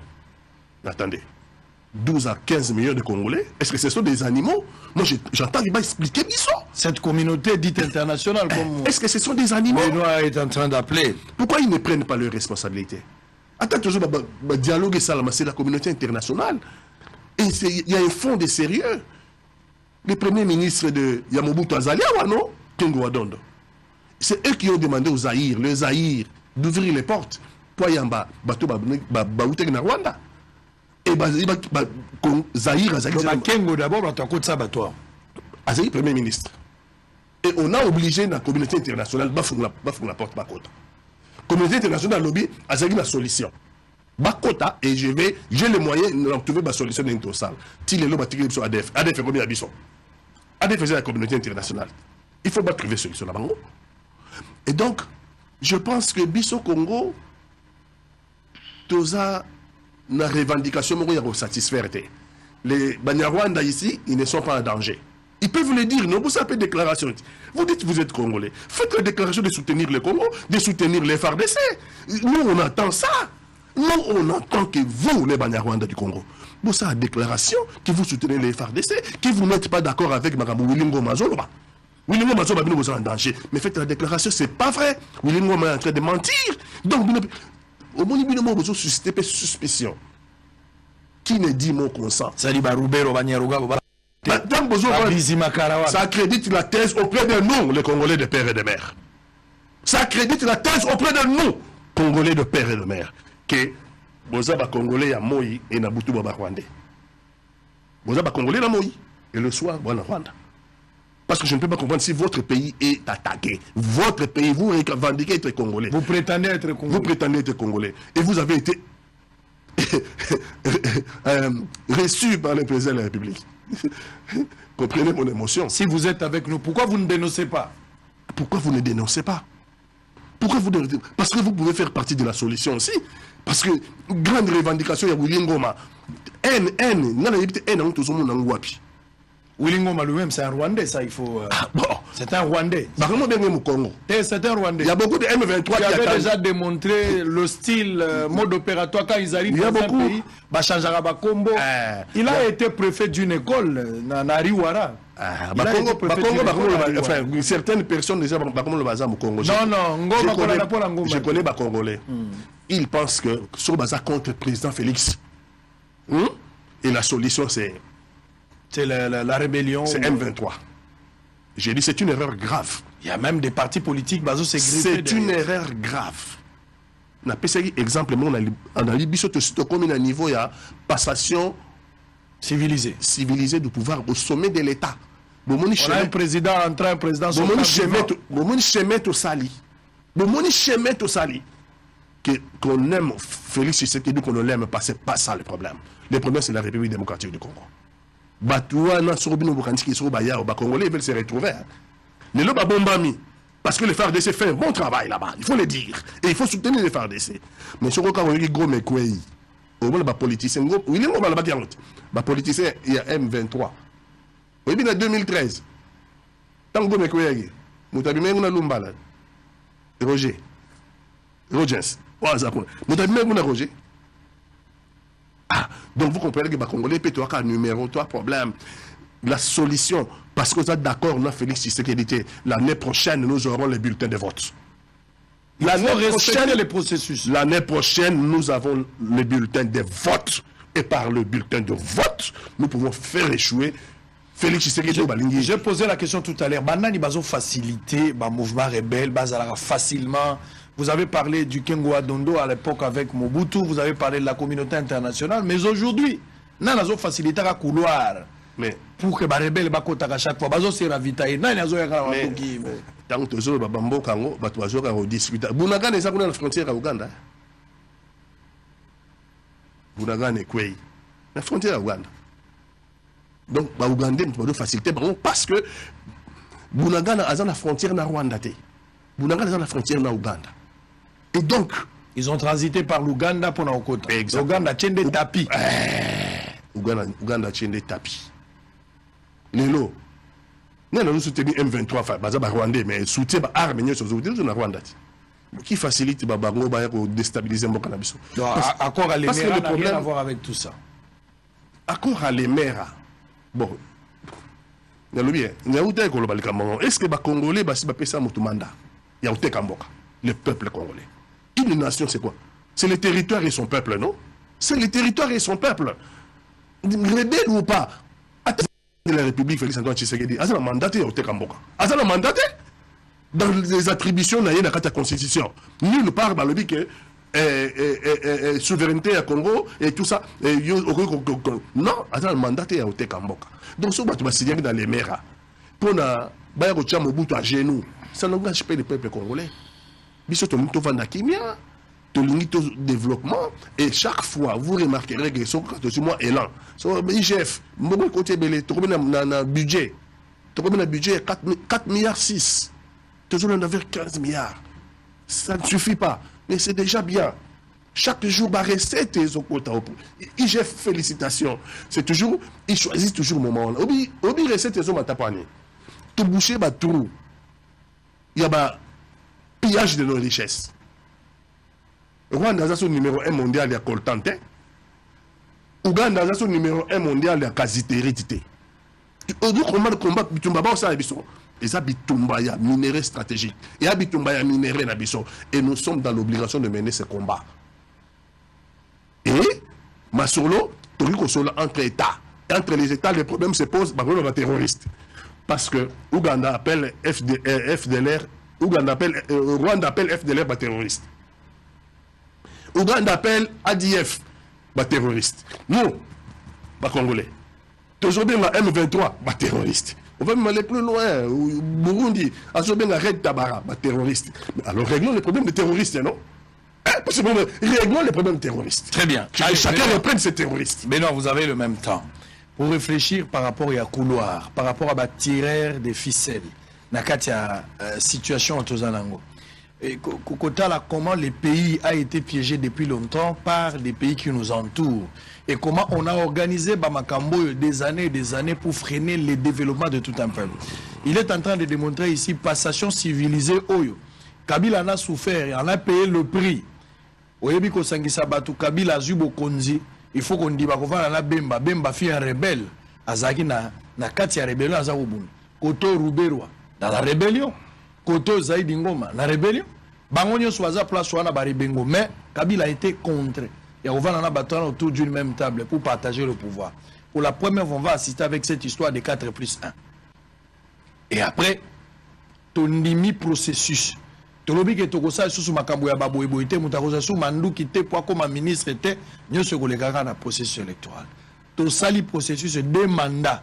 Attendez. 12 à 15 millions de Congolais. Est-ce que ce sont des animaux? Moi, j'entends qu'il va expliquer Bisso. Cette communauté dite internationale, comme Est-ce que ce sont des animaux? Benoît est en train d'appeler. Pourquoi ils ne prennent pas leurs responsabilités? Attends, toujours, dialogue, c'est la communauté internationale. Et il y a un fond de sérieux. Le premier ministre de Yamobutu Azaliawa, non? Kengo Wadondo. C'est eux qui ont demandé aux Zaïre, les Zaïre, d'ouvrir les portes. Pour Yamba, Bato Baoutek na Rwanda. Et Zaïre, Kengo d'abord, tu as côté ça, toi. Azaïre, premier ministre. Et on a obligé la communauté internationale de la porte Bakota. Communauté internationale lobby, Azaïre la solution. Bakota, et j'ai les moyens de trouver la solution dans une salle. Si les lobbies sur ADF, ADF est combien d'habitants? ADF faisait la communauté internationale. Il faut pas trouver solution là-bas. Et donc, je pense que Bisso Congo, tout ça, la revendication, il y a satisfaire. Les Banyarwanda ici, ils ne sont pas en danger. Ils peuvent le dire, non, vous savez, déclaration. Vous dites que vous êtes Congolais. Faites la déclaration de soutenir le Congo, de soutenir les FARDC. Nous, on attend ça. Nous, on entend que vous, les Banyarwanda du Congo, vous savez la déclaration que vous soutenez les FARDC, que vous n'êtes pas d'accord avec Mme Wilingo Mazoloba. Wilingo Mazoloba, vous êtes en danger. Mais faites la déclaration, c'est pas vrai. Wilingo est en train de mentir. Donc, au moins, vous avez suscité des suspicions. Qui ne dit mon consent? Ça accrédite la thèse auprès de nous, les Congolais de père et de mère. Ça accrédite la thèse auprès de nous, Congolais de père et de mère. Que Bozaba Congolais à Moï et Nabutu Baba Rwandais. Bozaba Congolais à Moï et le soir, bon, Rwanda. Parce que je ne peux pas comprendre si votre pays est attaqué. Votre pays, vous revendiquez être Congolais. Vous prétendez être Congolais. Vous prétendez être Congolais. Et vous avez été reçu par le président de la République. Comprenez mon émotion. Si vous êtes avec nous, pourquoi vous ne dénoncez pas? Pourquoi vous ne dénoncez pas? Pourquoi vous dénoncez? Parce que vous pouvez faire partie de la solution aussi. Parce que grande revendication, il y a Willy Ngoma. Willy Ngoma lui-même, c'est un Rwandais, ça, il faut... Bon. C'est un Rwandais. C'est un Rwandais. Il y a beaucoup de M23 qui avaient déjà démontré le style, mode opératoire quand ils arrivent dans un pays. Il a été préfet d'une école, Nariwara. Certaines personnes déjà le bazar au Congo. Non, je connais les Congolais. Ils pensent que sur bazar contre le président Félix. Et la solution c'est la rébellion. C'est M23. J'ai dit c'est une erreur grave. Il y a même des partis politiques, c'est une erreur grave. On a pris exemple, on a dit comme un niveau de passation civilisée du pouvoir au sommet de l'État. On a un président entrant, un président sortant. Qu'on aime Félix Tshisekedi, qu'on ne l'aime pas, c'est pas ça le problème. Le problème, c'est la République démocratique du Congo. Congolais veulent se retrouver. Parce que les FARDC fait un bon travail là-bas, il faut le dire. Et il faut soutenir les FARDC. Mais si on regarde les gros mecs, au moins les politiciens, il y a politicien, il y a M23. Oui, bien en 2013, tant que vous avez Roger. Rogers. Roger. Ah, donc vous comprenez que les Congolais peuvent avoir un numéro 3 problème. La solution, parce que vous êtes d'accord, on a Félix Tshisekedi, l'année prochaine, nous aurons les bulletins de vote. L'année prochaine, nous avons les bulletins de vote. Et par le bulletin de vote, nous pouvons faire échouer Félix Tshisekedi. J'ai posé la question tout à l'heure. Banani bazo faciliter le mouvement rebelle, facilement. Vous avez parlé du Kengo Wadondo à l'époque avec Mobutu, vous avez parlé de la communauté internationale, mais aujourd'hui, nous avons facilité le couloir. Mais pour que les rebelles à chaque fois, ils se ravitaillent. Tant que les Bambo Kango, ils vont discuter. Bunagan est à la frontière à Ouganda. Bunagan est quoi? La frontière à Ouganda. Donc, les Ougandais ont facilité parce que Bunagan est à la frontière à Rwanda. Bunagan est à la frontière à Ouganda. Et donc, ils ont transité par l'Ouganda pour nos côtés. L'Ouganda tient des tapis. Ouganda tient des tapis. Lelo, nous avons soutenu M23, Rwandais, mais soutien armes sur le Rwanda. Qui facilite pour déstabiliser mon cannabis. Accord à l'Émirat n'a rien à voir avec tout ça. accord à les maires. Bon. Est-ce que les Congolais peuvent ça mandat? Il y a le peuple congolais. Une nation, c'est quoi? C'est le territoire et son peuple, non? C'est le territoire et son peuple. Rebelle ou pas? De la République, Félix Antoine Tshisekedi, Azala mandaté au Tekamboka. Azala mandaté dans les attributions de la Constitution. Nulle part dans le but que souveraineté à Congo et tout ça. Non, Azala mandaté au Tekamboka. Donc, ce que tu vas signer dans les mers, pour na Bayaro Tchamobutu à genoux, ça n'engage pas le peuple congolais. Biso to muto vanda kimia. De développement et chaque fois vous remarquerez que son moi élan so IGF beaucoup côté belé to na budget 4 milliards 6 toujours on avait 15 milliards ça ne suffit pas mais c'est déjà bien chaque jour ba recette et quota IGF félicitations c'est toujours il choisit toujours moment là obi recette et matapani to boucher ba trou il y a ba pillage de nos richesses. Rwanda a son numéro 1 mondial de coltante. Ouganda a son numéro 1 mondial de quasi-hérédité. Aujourd'hui, comment le combat Bitumba ba ça biso. Et ça Bitumba ya minerai stratégique. Et ya Bitumba ya minerai na biso. Et nous sommes dans l'obligation de mener ce combat. Et Masolo, Toriko Solo entre États. Entre les États, les problèmes se posent par les terroristes. Parce que Ouganda appelle FDLR, Rwanda appelle FDLR par terroriste. Ouganda appelle ADF, terroriste. Nous, Congolais. Toujours bien la M23, terroriste. On va même aller plus loin. Burundi, toujours bien la Red Tabara, terroriste. Alors réglons les problèmes des terroristes, non? Réglons les problèmes terroristes. Très bien. Allez, chacun reprenne ses terroristes. Mais non, vous avez le même temps. Pour réfléchir par rapport à couloir, par rapport à tireur des ficelles, dans la situation en Tozanango. Et comment le pays a été piégé depuis longtemps par des pays qui nous entourent et comment on a organisé Bamakambo des années pour freiner le développement de tout un peuple. Il est en train de démontrer ici passation civilisée Oyo. Kabila en a souffert, il en a payé le prix. Oyebi ko sangisa batu Kabila Zubo Konzi, il faut qu'on dise la Bemba fit un rebelle. Azaki na kati ya rébellion azakobun. Koto Ruberwa dans la rébellion. Koto Zaidi Ngoma, la rébellion. Bangonio Swaza place Swana Baribengo, mais Kabila a été contre. Et on va en abattre autour d'une même table pour partager le pouvoir. Pour la première fois, on va assister avec cette histoire de 4+1. Et après, ton limi processus. Tolobi ke tokosa sous makambo ya babo eboité mutakosa sous mandu qui était pour comme ministre était mieux ce que les gars dans processus électoral. To sali processus de 2 mandats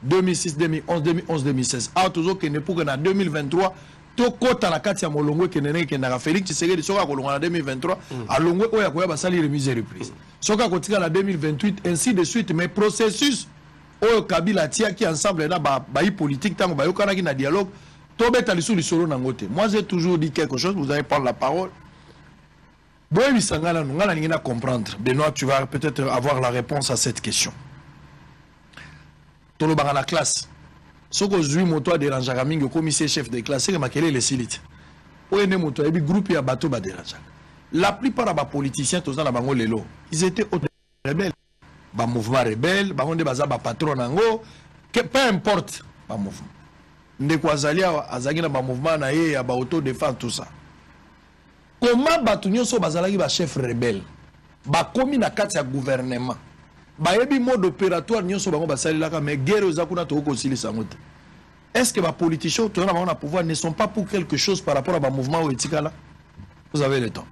2006 2011 2011 2016. Ah toujours que ne pour que en 2023 to kota na kati ya molongo ke nene ke na Félix Tshisekedi soka kolonga na 2023 alongo oya koya basali remise reprise. Soka kotika na 2028 ainsi de suite mais processus oyo Kabila tia qui ensemble na ba politique tango ba yokana ki na dialogue. Moi j'ai toujours dit quelque chose, vous allez prendre la parole. Comprendre. Benoît, tu vas peut-être avoir la réponse à cette question. Tolo dans la classe. Ce que je moto dérange le commissaire chef de classe, c'est que les silites. Groupe ya bateau ba dérange. La plupart des politiciens tous dans la bango lelo, ils étaient rebelles. Ba mouvement rebelle, ba onde baza ba patron nango, peu importe ba mouvement. Ndeko azalia azagina ba mouvement na ye ya ba autodéfense tout ça. Comment batu nyonso bazalaki ba chef rebelle ba komi na kati ya gouvernement ba yebi mode opératoire nyonso bango basalelaka mais guerre ezakuna to ko silisa ngote. Est-ce que les politiciens qui ont le pouvoir ne sont pas pour quelque chose par rapport à un mouvement ou éthique là? Vous avez le temps.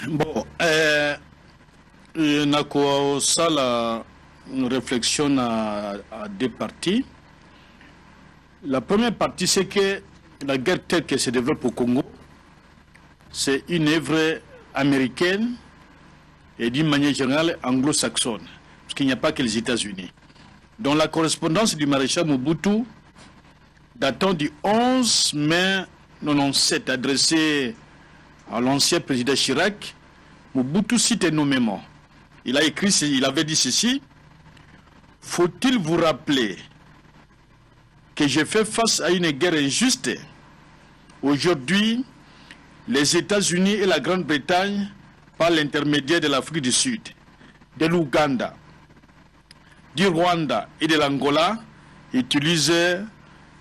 Bon, une réflexion à 2 parties. La première partie, c'est que la guerre telle qu'elle se développe au Congo, c'est une œuvre américaine et d'une manière générale anglo-saxonne, parce qu'il n'y a pas que les États-Unis. Dans la correspondance du maréchal Mobutu, datant du 11 mai 1997, adressée à l'ancien président Chirac, Mobutu cite nommément. Il a écrit, il avait dit ceci: faut-il vous rappeler que j'ai fait face à une guerre injuste? Aujourd'hui, les États-Unis et la Grande-Bretagne, par l'intermédiaire de l'Afrique du Sud, de l'Ouganda, du Rwanda et de l'Angola utilisaient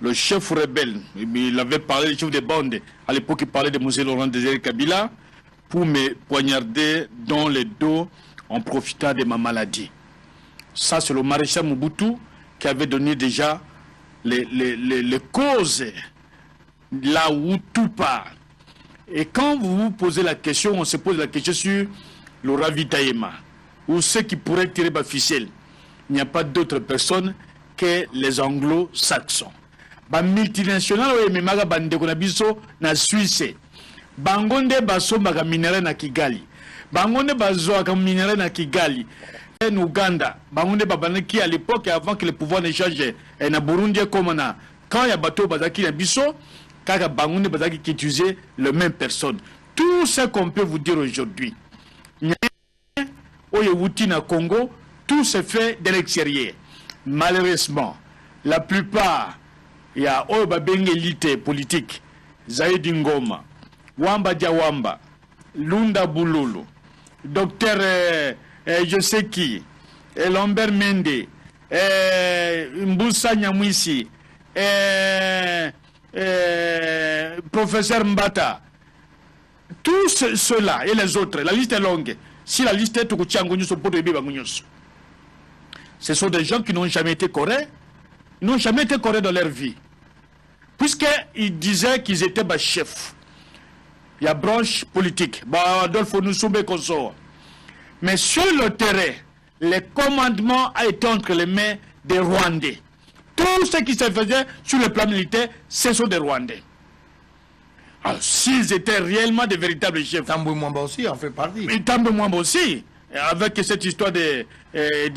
le chef rebelle. Il avait parlé du chef des bandes. À l'époque, il parlait de Mosé Laurent Désiré Kabila pour me poignarder dans le dos en profitant de ma maladie. Ça, c'est le maréchal Mobutu qui avait donné déjà les causes là où tout part. Et quand vous vous posez la question, on se pose la question sur le ravitaillement ou ceux qui pourraient tirer ma ficelle. Il n'y a pas d'autres personnes que les anglo-saxons. Ba multinational ou memaga bande konabiso na Suisse. Bangonde baso maga minerai na Kigali. Bangonde bazo ka minerai na Kigali. En Ouganda, bangonde babanaki à l'époque avant que le pouvoir ne change na Burundi comme na quand il y a bateau bazaki na biso kaka bangonde bazaki qui utilisait les mêmes personnes. Tout ce qu'on peut vous dire aujourd'hui. Oyewuti na Congo, tout se fait de l'extérieur. Malheureusement, la plupart, il y a Obabeng élite politique, Zaïdi Ngoma, Wamba Diawamba, Lunda Boulolo, docteur je sais qui, Lambert Mende, Mboussa Nyamwisi, professeur Mbata, tous ceux-là et les autres, la liste est longue. Si la liste est tout, ce sont des gens qui n'ont jamais été corrects, n'ont jamais été corrects dans leur vie. Puisqu'ils disaient qu'ils étaient chefs. Il y a branche politique, Adolphe Nussoumbe Konsor. Mais sur le terrain, le commandement a été entre les mains des Rwandais. Tout ce qui se faisait sur le plan militaire, ce sont des Rwandais. Alors, s'ils étaient réellement de véritables chefs. Tambou Mwamba aussi en fait partie. Et Tambou Mwamba aussi. Avec cette histoire de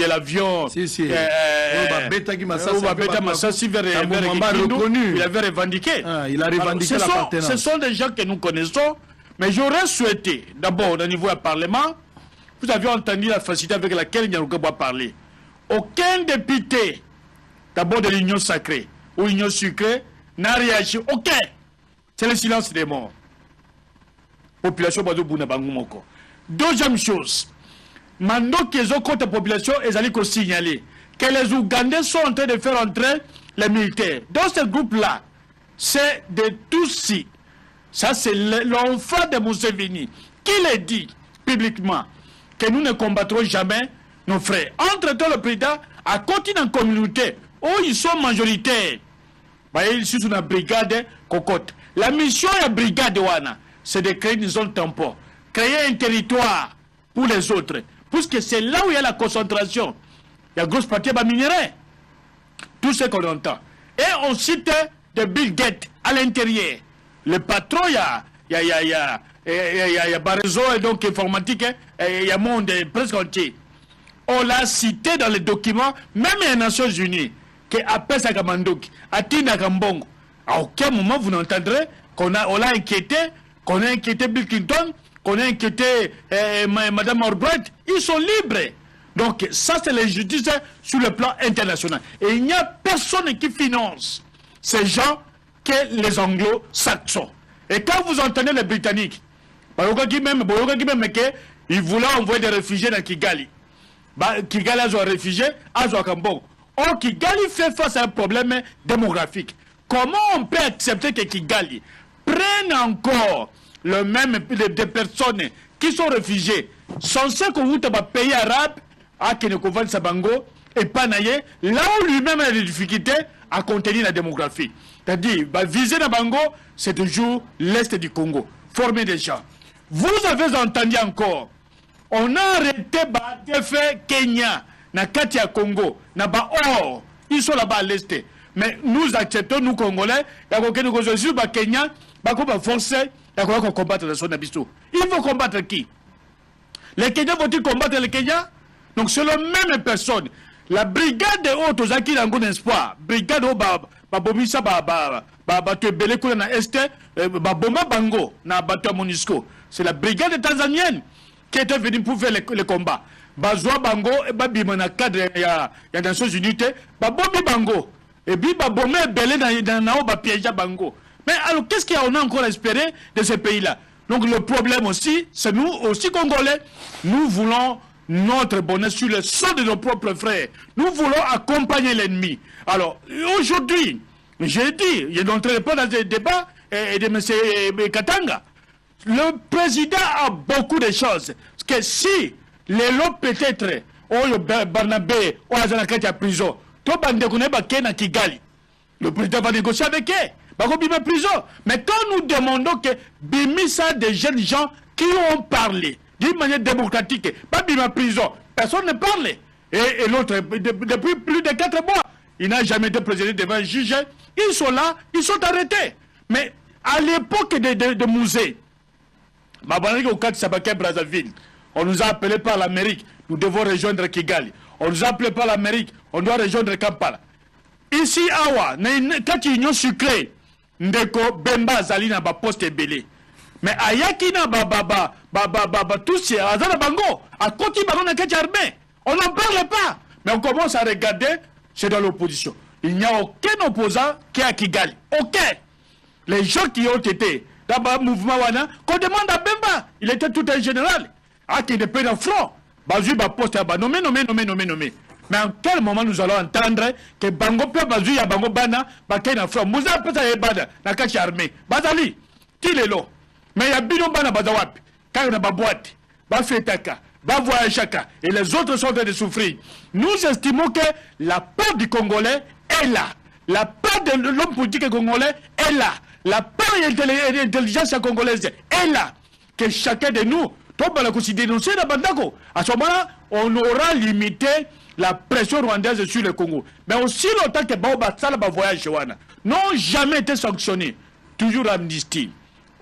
l'avion. Si. Il avait revendiqué. Il a revendiqué l'appartenance. Ce sont des gens que nous connaissons. Mais j'aurais souhaité, d'abord au niveau du Parlement, vous avez entendu la facilité avec laquelle Nyaruka a parlé. Aucun député, d'abord de l'Union sacrée ou l'Union sucrée, n'a réagi. Aucun. C'est le silence des morts. Population Bado Bouna Bangumoko. Deuxième chose, maintenant qu'ils ont contre la population, ils allaient signaler que les Ougandais sont en train de faire entrer les militaires. Dans ce groupe-là, c'est de Tutsis. Ça, c'est l'enfant de Museveni qui l'a dit publiquement que nous ne combattrons jamais nos frères. Entre-temps, le président a continué en communauté où ils sont majoritaires. Ils sont sur la brigade Cocotte. La mission de la brigade Wana, c'est de créer une zone tampon, créer un territoire pour les autres. Puisque c'est là où il y a la concentration. Il y a grosse partie de minerai. Tout ce qu'on entend. Et on cite de Bill Gates à l'intérieur. Le patron, il y a Barezo et donc informatique, il y a monde presque entier. On l'a cité dans les documents, même les Nations Unies, que appelle ça Kamandok, Atina Kambongo. À aucun moment vous n'entendrez qu'on l'a inquiété, qu'on a inquiété Bill Clinton, qu'on a inquiété Madame Albright. Ils sont libres. Donc ça c'est l'injustice sur le plan international. Et il n'y a personne qui finance ces gens que les anglo-saxons. Et quand vous entendez les Britanniques, ils voulaient envoyer des réfugiés dans Kigali. Kigali a un réfugié, a un Kambon. Or, Kigali fait face à un problème démographique. Comment on peut accepter que Kigali prenne encore le même des personnes qui sont réfugiés, censés qu'on vous pays arabe, à Kenekovan Sabango, et Panaye, là où lui-même a des difficultés à contenir la démographie. C'est-à-dire, viser Nabango, c'est toujours l'Est du Congo, former des gens. Vous avez entendu encore, on a arrêté fait Kenya, na Katia Congo, na Or, ils sont là-bas à l'Est. Mais nous acceptons, nous Congolais, nous Kenya, nous forcer, nous combattre la zone d'Abisso. Il faut combattre qui? Les Kenyans vont-ils combattre les Kenyans? Donc c'est la même personne. La brigade de haute aux acquis d'un espoir, brigade au Babomisa Tebele na Est, Baboma Bango, na Bato Monisco. C'est la brigade tanzanienne qui était venue pour faire les combats. Bazoa Bango, et Babimana cadre, il y a des Nations Unies, Babomi Bango, et puis Babome Belé dans Nao Bapiéja Bango. Mais alors qu'est-ce qu'on a encore espéré de ces pays-là? Donc le problème aussi, c'est nous, aussi Congolais, nous voulons notre bonheur sur le sang de nos propres frères. Nous voulons accompagner l'ennemi. Alors, aujourd'hui, j'ai dit, je n'entrerai pas dans ce débat de M. Katanga. Le président a beaucoup de choses. Parce que si les lots peut-être, Barnabé, ou Azanakati à prison, tout le monde connaît Kigali. Le président va négocier avec eux. Bima prison. Mais quand nous demandons que Bimisa des jeunes gens qui ont parlé d'une manière démocratique, pas Bima prison, personne ne parle. Et l'autre, depuis plus de 4 mois, il n'a jamais été présenté devant un juge. Ils sont là, ils sont arrêtés. Mais à l'époque de Mouzé, au cas de Sabaka Brazzaville, on nous a appelé par l'Amérique, nous devons rejoindre Kigali. On nous a appelé par l'Amérique, on doit rejoindre Kampala. Ici, Awa, quand il y a sucré, ndeko Bemba Zalina ba poste belé. Mais ayaki na tout c'est azana bango, à côté bango na armée. On n'en parle pas. Mais on commence à regarder, c'est dans l'opposition. Il n'y a aucun opposant qui est à Kigali. Aucun. Les gens qui ont été dans le mouvement Wana, qu'on demande à Bemba, il était tout un général. Ah, qui est de dans front. Bazui ba poste à nommé. Mais en quel moment nous allons entendre que Bango peut Bazui ya Bango Bana, Bakena front. Mouza peut être Bana, na kachi armée. Bazali, qui est là? Mais il y a Bino Bana Bazawapi, quand il y a ba boîte, ba fetaka, ba voyage chaka, et les autres sont en train de souffrir. Nous estimons que la peur du Congolais est là. La peur de l'homme politique congolais est là. La peur de l'intelligence congolaise est là. Que chacun de nous, dénoncer la bandako. À ce moment-là, on aura limité la pression rwandaise sur le Congo. Mais aussi longtemps que Baoba Salaba voyage n'ont jamais été sanctionnés. Toujours amnistie.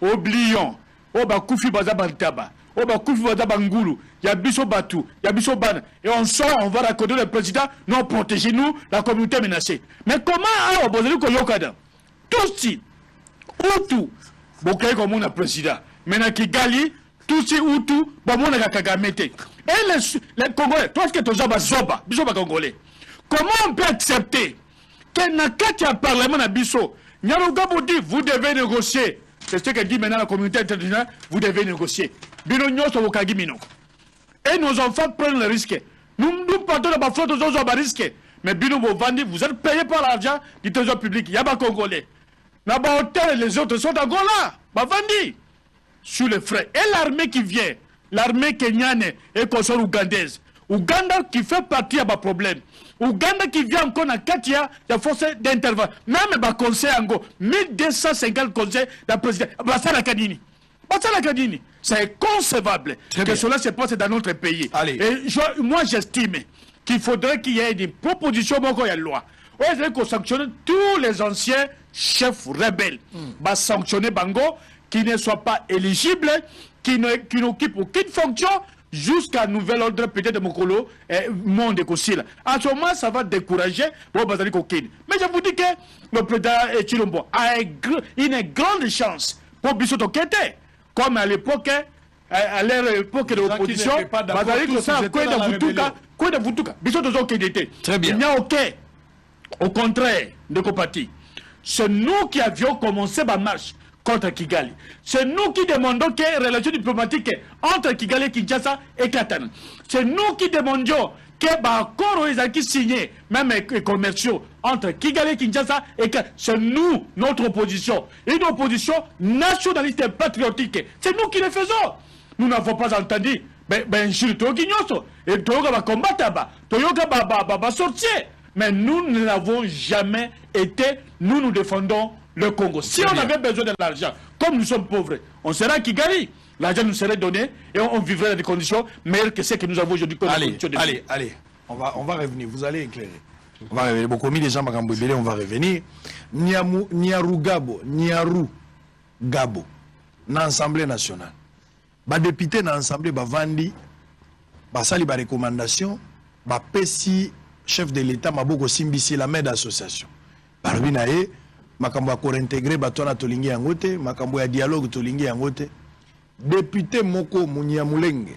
Oublions. Oba Koufi Bazabantaba. Oba Koufi Bazabangulu. Yabiso Batu. Yabiso Ban. Et on sort, on va raconter le président. Non, protégez-nous, la communauté menacée. Mais comment alors, Bozelu Koyokada? Tous, Outou. Bokaye comme on a président. Maintenant, Kigali. Tutsi Hutu, Bamona Kagamete. Et les Congolais, toi qui es aux Zoba, Bisoba Congolais, comment on peut accepter que Nakati a parlement à Bisso, Nyarugabo dit, vous devez négocier. C'est ce que dit maintenant la communauté internationale, vous devez négocier. Binonyo Sokagi Mino. Et nos enfants prennent le risque. Nous partons de la flotte aux autres risques. Mais Bino Bovandi, vous êtes payé par l'argent du trésor public. Il y a pas Congolais. Là-bas, hôtel, les autres sont encore là. Bavandi. Sur les frais. Et l'armée qui vient, l'armée kenyane et consort ougandaise. Ouganda qui fait partie à ma problème. Ouganda qui vient encore dans Katia, il y a force d'intervention. Même le conseil encore, 1250 conseils d'un président. Bassala Kadini. C'est inconcevable que cela se passe dans notre pays. Allez. Et moi, j'estime qu'il faudrait qu'il y ait des propositions, il y a une loi. Il faudrait qu'on sanctionne tous les anciens chefs rebelles. Sanctionner Bango, qui ne soit pas éligible, qui n'occupe aucune fonction, jusqu'à nouvel ordre peut-être de Mokolo, monde écosile. À ce moment, ça va décourager Bazali Kokine. Mais je vous dis que le président Chilombo a une grande chance pour Bissot Kete, comme à l'époque, à l'époque de l'opposition, Bazali Kosa, quoi de Vutuka, Bissot Kete. Très bien. Il n'y a aucun, au contraire, de Kopati. C'est nous qui avions commencé ma marche contre Kigali. C'est nous qui demandons que les relations diplomatiques entre Kigali et Kinshasa éclatent. C'est nous qui demandions que l'accord qui signé, même les commerciaux, entre Kigali et Kinshasa éclatent. C'est nous, notre opposition. Une opposition nationaliste et patriotique. C'est nous qui le faisons. Nous n'avons pas entendu. Et Toyoga va combattre, Toyoga va sortir. Mais nous ne l'avons jamais été. Nous défendons le Congo. Si on avait besoin de l'argent, comme nous sommes pauvres, on serait à Kigali. L'argent nous serait donné et on vivrait dans des conditions meilleures que celles que nous avons aujourd'hui. Allez. On va revenir. Vous allez éclairer. On va revenir. Beaucoup mis les gens on va revenir. Niaru Gabo, dans l'Assemblée nationale. Les députés dans l'Assemblée Bavandi, basali ba recommandation, ba pesi chef de l'État Maboko Simbisi la main d'association. Barbinae, makambo ya réintégrer batona tolingi yangote, makambo ya dialogue tolingi yangote. Député Moko Munyamulenge.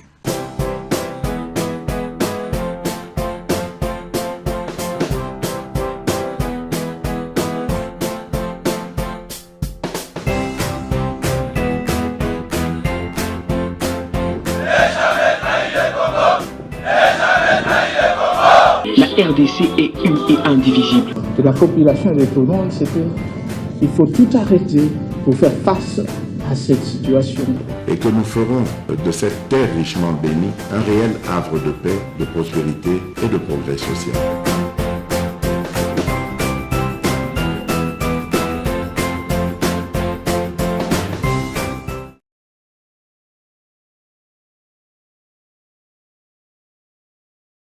RDC est une et indivisible. De la population et de tout le monde, c'est qu'il faut tout arrêter pour faire face à cette situation. Et que nous ferons de cette terre richement bénie un réel havre de paix, de prospérité et de progrès social.